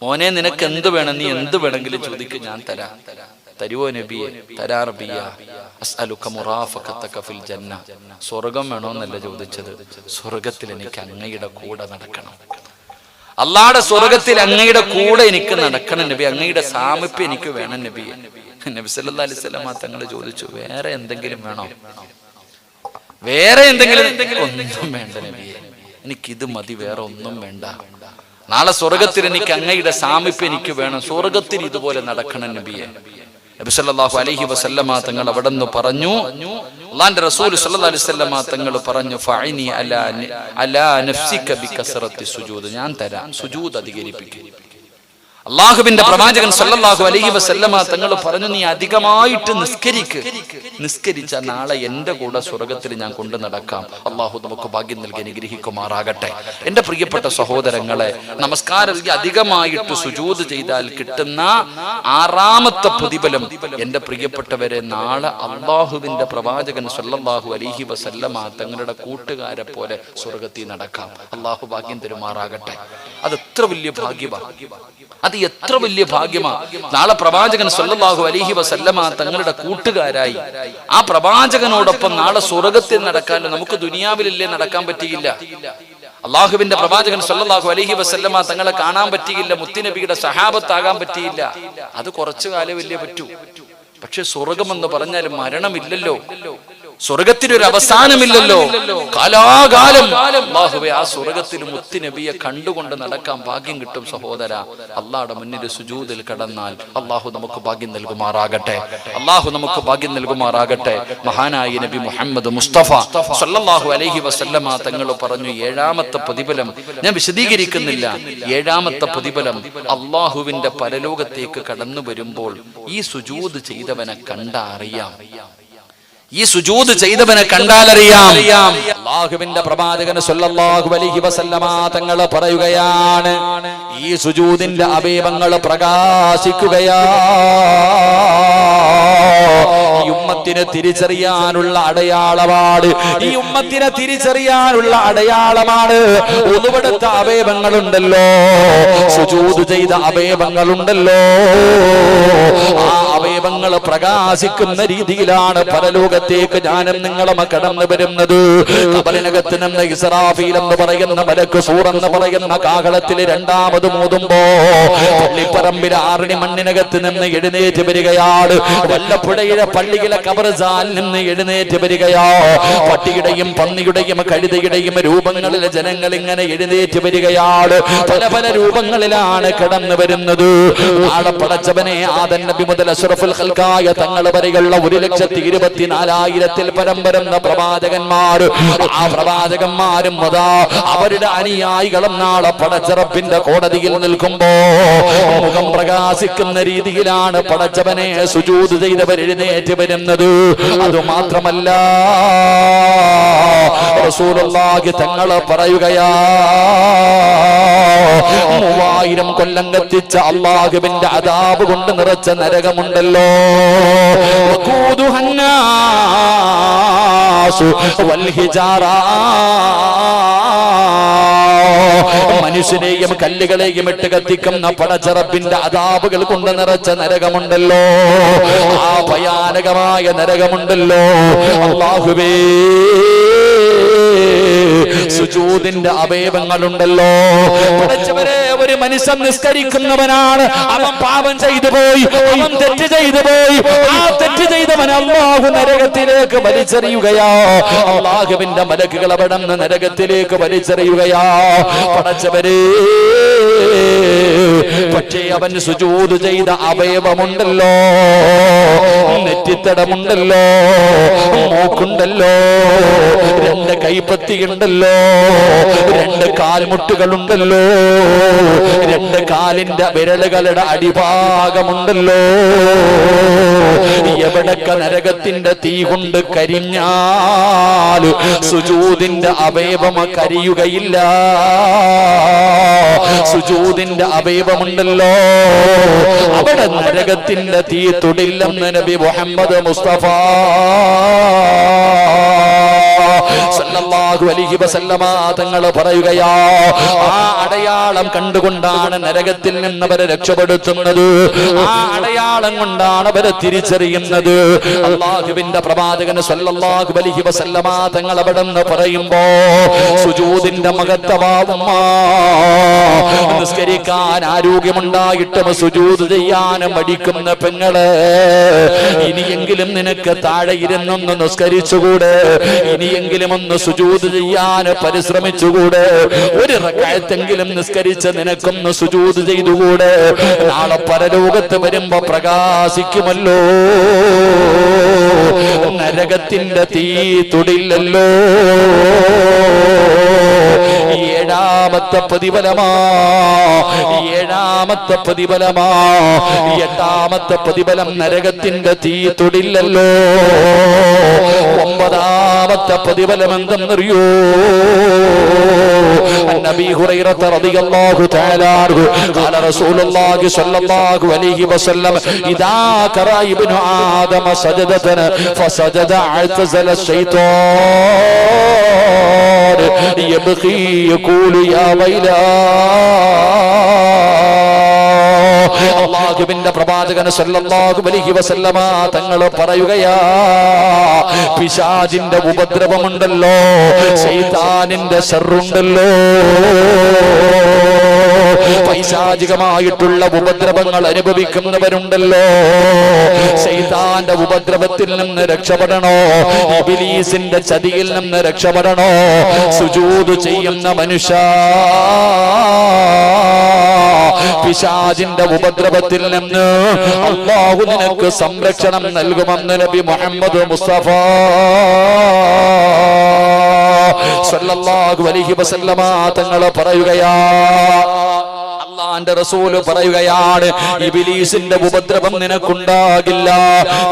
മോനെ നിനക്ക് എന്ത് വേണം? നീ എന്ത് വേണമെങ്കിലും ചോദിക്കും, ഞാൻ തരാം. തരുവോ നബിയെ? തരാ റബിയ. അസ്അലുക മുറാഫഖതക ഫിൽ ജന്ന. സ്വർഗം വേണോന്നല്ല ചോദിച്ചത്, സ്വർഗത്തിൽ എനിക്ക് അങ്ങയുടെ കൂടെ നടക്കണം. അല്ലാഹുവിന്റെ സ്വർഗത്തിൽ അങ്ങയുടെ കൂടെ എനിക്ക് നടക്കണം നബി, അങ്ങയുടെ സാമീപ്യം എനിക്ക് വേണം നബിയെ. നബി സല്ലല്ലാഹു അലൈഹി വസല്ലം തങ്ങൾ ചോദിച്ചു, വേറെ എന്തെങ്കിലും വേണോ? വേറെ എന്തെങ്കിലും? ഒന്നും വേണ്ട നബിയെ, എനിക്കിത് മതി, വേറെ ഒന്നും വേണ്ട. നാളെ സ്വർഗത്തിൽ എനിക്ക് അങ്ങയുടെ സാമീപ്യം എനിക്ക് വേണം, സ്വർഗത്തിൽ ഇതുപോലെ നടക്കണം നബിയെ. നബി സല്ലല്ലാഹു അലൈഹി വസല്ലമ തങ്ങൾ അവിടെ നിന്ന് പറഞ്ഞു, അല്ലാഹുവിന്റെ റസൂൽ സല്ലല്ലാഹു അലൈഹി വസല്ലമ തങ്ങൾ പറഞ്ഞു, ഫഅനി അലാ നഫ്സിക ബികസറത്തി സുജൂദ്. ഞാൻ തരാം, സുജൂദ് അധികരിപ്പിക്കും. അല്ലാഹുവിന്റെ പ്രവാചകൻ സല്ലല്ലാഹു അലൈഹി വസല്ലമ തങ്ങൾ പറഞ്ഞു, നീ അധികമായിട്ട് നിസ്കരിച്ച നാളെ എന്റെ കൂടെ സ്വർഗത്തിൽ ഞാൻ കൊണ്ടു നടക്കാം. അല്ലാഹു നമുക്ക് ഭാഗ്യം നൽകി അനുഗ്രഹിക്കുമാറാകട്ടെ. എന്റെ പ്രിയപ്പെട്ട സഹോദരങ്ങളെ, നമസ്കാരം അധികമായിട്ട് സുജൂദ് ചെയ്താൽ കിട്ടുന്ന ആറാമത്തെ പ്രതിഫലം, എന്റെ പ്രിയപ്പെട്ടവരെ, നാളെ അല്ലാഹുവിന്റെ പ്രവാചകൻ സല്ലല്ലാഹു അലൈഹി വസല്ലമ തങ്ങളുടെ കൂട്ടുകാരെ പോലെ സ്വർഗത്തിൽ നടക്കാം. അല്ലാഹു ഭാഗ്യം തരുമാറാകട്ടെ. അത് എത്ര വലിയ ഭാഗ്യമാണ്, അത് എത്ര വലിയ ഭാഗ്യമാ. നാളെ പ്രവാചകൻ സല്ലല്ലാഹു അലൈഹി വസല്ലമ തങ്ങളുടെ കൂട്ടുകാരായി ആ പ്രവാചകനോടൊപ്പം നാളെ സ്വർഗ്ഗത്തിൽ നടക്കാൻ നമുക്ക് ദുനിയാവിലല്ലേ നടക്കാൻ പറ്റിയില്ല. അള്ളാഹുവിന്റെ പ്രവാചകൻ സല്ലല്ലാഹു അലൈഹി വസല്ലമ തങ്ങളെ കാണാൻ പറ്റിയില്ല, മുത്തുനബിയുടെ സഹാബത്താകാൻ പറ്റിയില്ല. അത് കുറച്ചു കാലമല്ലേ പറ്റൂ. പക്ഷെ സ്വർഗമെന്ന് പറഞ്ഞാൽ മരണമില്ലല്ലോ, സ്വർഗത്തിനൊരു അവസാനമില്ലല്ലോ. കാലാകാലം അല്ലാഹുവേ ആ സ്വർഗത്തിൽ മുത്തുനബിയെ കണ്ടുകൊണ്ട് നടക്കാൻ ഭാഗ്യം കിട്ടും. സഹോദര, അള്ളാഹുടെ മുന്നിൽ സുജൂദിൽ കടന്നാൽ അള്ളാഹു നമുക്ക് ഭാഗ്യം നൽകുമാറാകട്ടെ, അള്ളാഹു നമുക്ക് ഭാഗ്യം നൽകുമാറാകട്ടെ. മഹാനായ നബി മുഹമ്മദ് മുസ്തഫ സല്ലല്ലാഹു അലൈഹി വസല്ലമ തങ്ങൾ പറഞ്ഞു, ഏഴാമത്തെ പ്രതിഫലം ഞാൻ വിശദീകരിക്കുന്നില്ല. ഏഴാമത്തെ പ്രതിഫലം അള്ളാഹുവിന്റെ പരലോകത്തേക്ക് കടന്നു വരുമ്പോൾ ഈ സുജൂദ് ചെയ്തവനെ കണ്ടാ അറിയാം, ഈ സുജൂദ് ചെയ്തവനെ കണ്ടാലറിയാം. അല്ലാഹുവിന്റെ പ്രവാചകൻ സല്ലല്ലാഹു അലൈഹി വസല്ലമ തങ്ങൾ പറയുകയാണ്, ഈ സുജൂദിന്റെ അവയവങ്ങൾ പ്രകാശിക്കുകയാ. ഈ ഉമ്മത്തിനെ തിരിച്ചറിയാനുള്ള അടയാളമാണ്, ഈ ഉമ്മത്തിനെ തിരിച്ചറിയാനുള്ള അടയാളമാണ്. ഉളുവെടുത്ത അവയവങ്ങളുണ്ടല്ലോ, സുജൂദ് ചെയ്ത അവയവങ്ങളുണ്ടല്ലോ, ആ അവയവങ്ങൾ പ്രകാശിക്കുന്ന രീതിയിലാണ് പരലോകത്തേക്ക് ഞാനും നിങ്ങളും കടന്നു വരുന്നത്. ഖബറിനകത്ത് നിന്ന് ഇസ്രാഫീൽ എന്ന് പറയുന്ന മലക്ക് സൂർ എന്ന് പറയുന്ന കാഹളത്തിൽ രണ്ടാമത് മൂതുമ്പോ പള്ളിപ്പറമ്പിലെ ആറിണി മണ്ണിനകത്ത് നിന്ന് എഴുന്നേറ്റ് വരികയാണ്. വല്ലപ്പുഴയിലെ പള്ളിയിലെ ഖബർസ്ഥാനിൽ നിന്ന് എഴുന്നേറ്റ് വരികയാ. പട്ടിയുടെയും പന്നിയുടെയും കഴുതയുടെയും രൂപങ്ങളിലെ ജനങ്ങൾ ഇങ്ങനെ എഴുന്നേറ്റ് വരികയാണ്. പല പല രൂപങ്ങളിലാണ് കടന്നു വരുന്നത്. നാളെ പടച്ചവനെ ആദം നബി മുതൽ അഷ്റഫുൽ ഖൽഖായ തങ്ങൾ വരെയുള്ള 1,24,000 പരം വരുന്ന പ്രവാചകന്മാർ, ആ പ്രവാചകന്മാരും അവരുടെ അനുയായികളും നാളെ പടച്ചറപ്പിന്റെ കോടതിയിൽ നിൽക്കുമ്പോ മുഖം പ്രകാശിക്കുന്ന രീതിയിലാണ് പടച്ചവനെ സുജൂദ് ചെയ്തവർ എഴുന്നേറ്റ് വരുന്നത്. അതുമാത്രമല്ല, റസൂലുള്ളാഹി തങ്ങൾ പറയുകയാ, 3000 കൊല്ലം കത്തിച്ച അല്ലാഹുവിന്റെ അദാബ് കൊണ്ട് നിറച്ച നരകമുണ്ടല്ലോ, മനുഷ്യനെയും കല്ലുകളെയും ഇട്ട് കത്തിക്കുന്ന പടച്ചറപ്പിന്റെ അദാബുകൾ കൊണ്ട് നിറച്ച നരകമുണ്ടല്ലോ, ആ ഭയാനകമായ നരകമുണ്ടല്ലോ. അല്ലാഹുവേ, സുജൂദിന്റെ അവയവങ്ങളുണ്ടല്ലോ. പടച്ചവരെ, ഒരു മനുഷ്യൻ നിസ്കരിക്കുന്നവനാണ്, അവൻ പാപം ചെയ്തു പോയി, അവൻ തെറ്റ് ചെയ്തു പോയി. ആ തെറ്റ് ചെയ്തവൻ അല്ലാഹു നരകത്തിലേക്ക് വലിച്ചെറിയുകയാ. അല്ലാഹുവിന്റെ മലക്കുകൾ അവിടെ നിന്ന് നരകത്തിലേക്ക് വലിച്ചെറിയുകയാ. പടച്ചവരെ, പക്ഷേ അവൻ സുജൂദ് ചെയ്ത അവയവമുണ്ടല്ലോ, നെറ്റിത്തടമുണ്ടല്ലോ, മൂക്കുണ്ടല്ലോ, 2 കൈപ്പത്തിയുണ്ടല്ലോ, 2 കാൽമുട്ടുകളുണ്ടല്ലോ, 2 കാലിന്റെ വിരലുകളുടെ അടിഭാഗമുണ്ടല്ലോ. എവിടൊക്കെ നരകത്തിന്റെ തീ കൊണ്ട് കരിഞ്ഞാൽ സുജൂദിന്റെ അവയവം കരിയുകയില്ല. സുജൂദിന്റെ അവയവമുണ്ടല്ലോ, അവിടെ നരകത്തിന്റെ തീ തൊടില്ലെന്ന് നബി മുഹമ്മദ് മുസ്തഫ സല്ലല്ലാഹു അലൈഹി വസല്ലമ തങ്ങൾ പറയുകയാ. ആ അടയാളം കണ്ടുകൊണ്ടാണ് നരകത്തിൽ നിന്ന് അവരെ രക്ഷപ്പെടുത്തുന്നത്, ആ അടയാളം കൊണ്ടാണ് അവരെ തിരിച്ചറിയുന്നത്. അല്ലാഹുവിന്റെ പ്രവാചകൻ സല്ലല്ലാഹു അലൈഹി വസല്ലമ തങ്ങൾ അവിടെ നിന്ന് പറയുമ്പോ സുജൂദിന്റെ മഹത്വം, നിസ്കരിക്കാൻ ആരോഗ്യമുണ്ടായിട്ടും സുജൂദ് ചെയ്യാൻ മടിക്കുന്ന പെങ്ങള്, ഇനിയെങ്കിലും നിനക്ക് താഴെ ഇരുന്നൊന്ന് നിസ്കരിച്ചുകൂടെ, ഇനിയെങ്കിലും ഒന്ന് സുജൂദ് ചെയ്യാൻ പരിശ്രമിച്ചുകൂടെ, ഒരു റക്അത്തെങ്കിലും നിസ്കരിച്ച് നിനക്കൊന്ന് സുജൂദ് ചെയ്തുകൂടെ, നാളെ പരലോകത്ത് വരുമ്പോ പ്രകാശിക്കുമല്ലോ, നരകത്തിന്റെ തീ തൊടില്ലല്ലോ. ഏഴാമത്തെ പ്രതിഫലമാ, ഏഴാമത്തെ പ്രതിഫലമാ. 8ാമത്തെ പ്രതിഫലം നരകത്തിന്റെ തീ തൊടില്ലല്ലോ. 9ാമത്തെ പ്രതിഫലം എന്തെന്നറിയോ? നബി ഹുറൈറ റളിയല്ലാഹു തആല അൻഹു ഖാല റസൂലുള്ളാഹി സ്വല്ലല്ലാഹു അലൈഹി വസല്ലം ഇദാ ഖറഅ ഇബ്നു ആദമ സജദതൻ ഫസജദ അഅ്തസല ശൈത്താൻ യബ്ഖി യഖൂലു യാ വൈലാ. അല്ലാഹുവിന്റെ പ്രവാചകൻ സല്ലല്ലാഹു അലൈഹി വസല്ലമ തങ്ങൾ പറയുകയാ, പിശാചിന്റെ ഉപദ്രവമുണ്ടല്ലോ, ശൈത്താനിന്റെ ശർറുണ്ടല്ലോ, പൈശാചികമായിട്ടുള്ള ഉപദ്രവങ്ങൾ അനുഭവിക്കുന്നവരുണ്ടല്ലോ, ശൈത്താന്റെ ഉപദ്രവത്തിൽ നിന്ന് രക്ഷപ്പെടണോ, ഇബ്ലീസിന്റെ ചതിയിൽ നിന്ന് രക്ഷപ്പെടണോ, സുജൂദ് ചെയ്യുന്ന മനുഷ്യ, പിശാചിന്റെ ഉപദ്രവത്തിൽ നിന്ന് അല്ലാഹു നിനക്ക് സംരക്ഷണം നൽകുമെന്ന് നബി മുഹമ്മദ് മുസ്തഫ സല്ലല്ലാഹു അലൈഹി വസല്ലമ തങ്ങൾ പറയുകയാ, അല്ലാഹുവിന്റെ റസൂൽ പറയുകയാണ്, ഇബ്ലീസിന്റെ ഉപദ്രവം നിനക്കുണ്ടാകില്ല,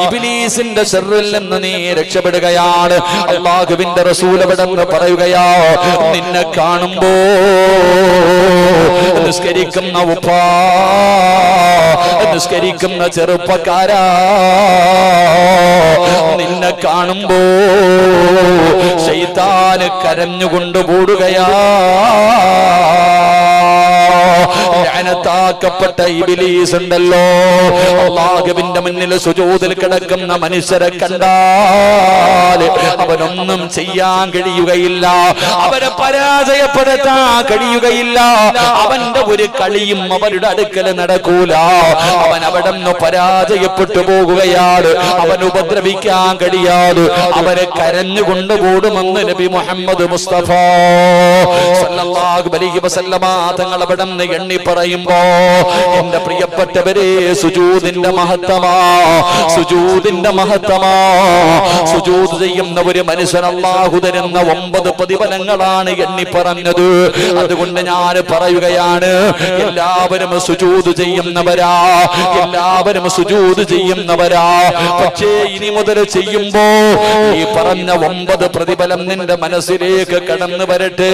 ഇബ്ലീസിന്റെ ശർറിൽ നിന്ന് നീ രക്ഷപ്പെടുകയാണ്. അല്ലാഹുവിന്റെ റസൂൽ അവിടെന്ന് പറയുകയാ, നിന്നെ കാണുമ്പോ നിസ്കരിക്കുന്ന ഉപ്പാ, നിസ്കരിക്കുന്ന ചെറുപ്പക്കാരാ, നിന്നെ കാണുമ്പോ ശൈത്താന് കരഞ്ഞുകൊണ്ട് കൂടുകയാ. ലഅനത്താക്കപ്പെട്ട ഇബ്ലീസ് ഉണ്ടല്ലോ, അല്ലാഹുവിന്റെ മുന്നിൽ സുജൂദിൽ കിടക്കുന്ന മനുഷ്യരെ കണ്ടാൽ അവനൊന്നും ചെയ്യാൻ കഴിയുകയില്ല, അവരെ പരാജയപ്പെടുത്താൻ കഴിയുകയില്ല, അവന്റെ ഒരു കളിയും അവരുടെ അടുക്കൽ നടക്കൂല, അവൻ അവിടെ നിന്ന് പരാജയപ്പെട്ടു പോകുകയാണ്, അവൻ ഉപദ്രവിക്കാൻ കഴിയാതെ അവരെ കരഞ്ഞുകൊണ്ട് കൂടുമെന്ന് നബി മുഹമ്മദ് മുസ്തഫ സല്ലല്ലാഹു അലൈഹി വസല്ലമ തങ്ങൾ അവിടെ നിന്ന് എണ്ണി പറയുമ്പോ, എന്റെ പ്രിയപ്പെട്ടവരെ, സുജൂദിന്റെ മഹത്വമാ, സുജൂദിന്റെ മഹത്വമാ. സുജൂദ് ചെയ്യുന്ന ഒരു മനുഷ്യൻ അല്ലാഹു തരുന്ന 9 പ്രതിഫലങ്ങളാണ് എണ്ണി പറഞ്ഞത്. അതുകൊണ്ട് ഞാൻ പറയുകയാണ്, എല്ലാവരും സുജൂദ് ചെയ്യുന്നവരാ, എല്ലാവരും സുജൂദ് ചെയ്യുന്നവരാ. പക്ഷേ ഇനി മുതൽ ചെയ്യുമ്പോ ഈ പറഞ്ഞ 9 പ്രതിഫലം നിന്റെ മനസ്സിലേക്ക് കടന്നു വരട്ടെ.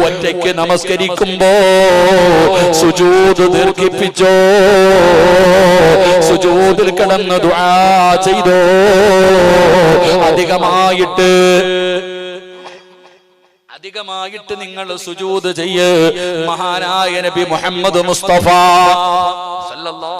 ഒറ്റയ്ക്ക് നമസ്കരിക്കുമ്പോ സുജൂദ് ദീർഘിപ്പിച്ചോ, സുജൂദിൽ കിടന്ന് ദുആ ചെയ്തോ, അധികമായിട്ട് നിങ്ങൾ സുജൂദ് ചെയ്യ്. മഹാനായ നബി മുഹമ്മദ് മുസ്തഫ സല്ലല്ലാഹു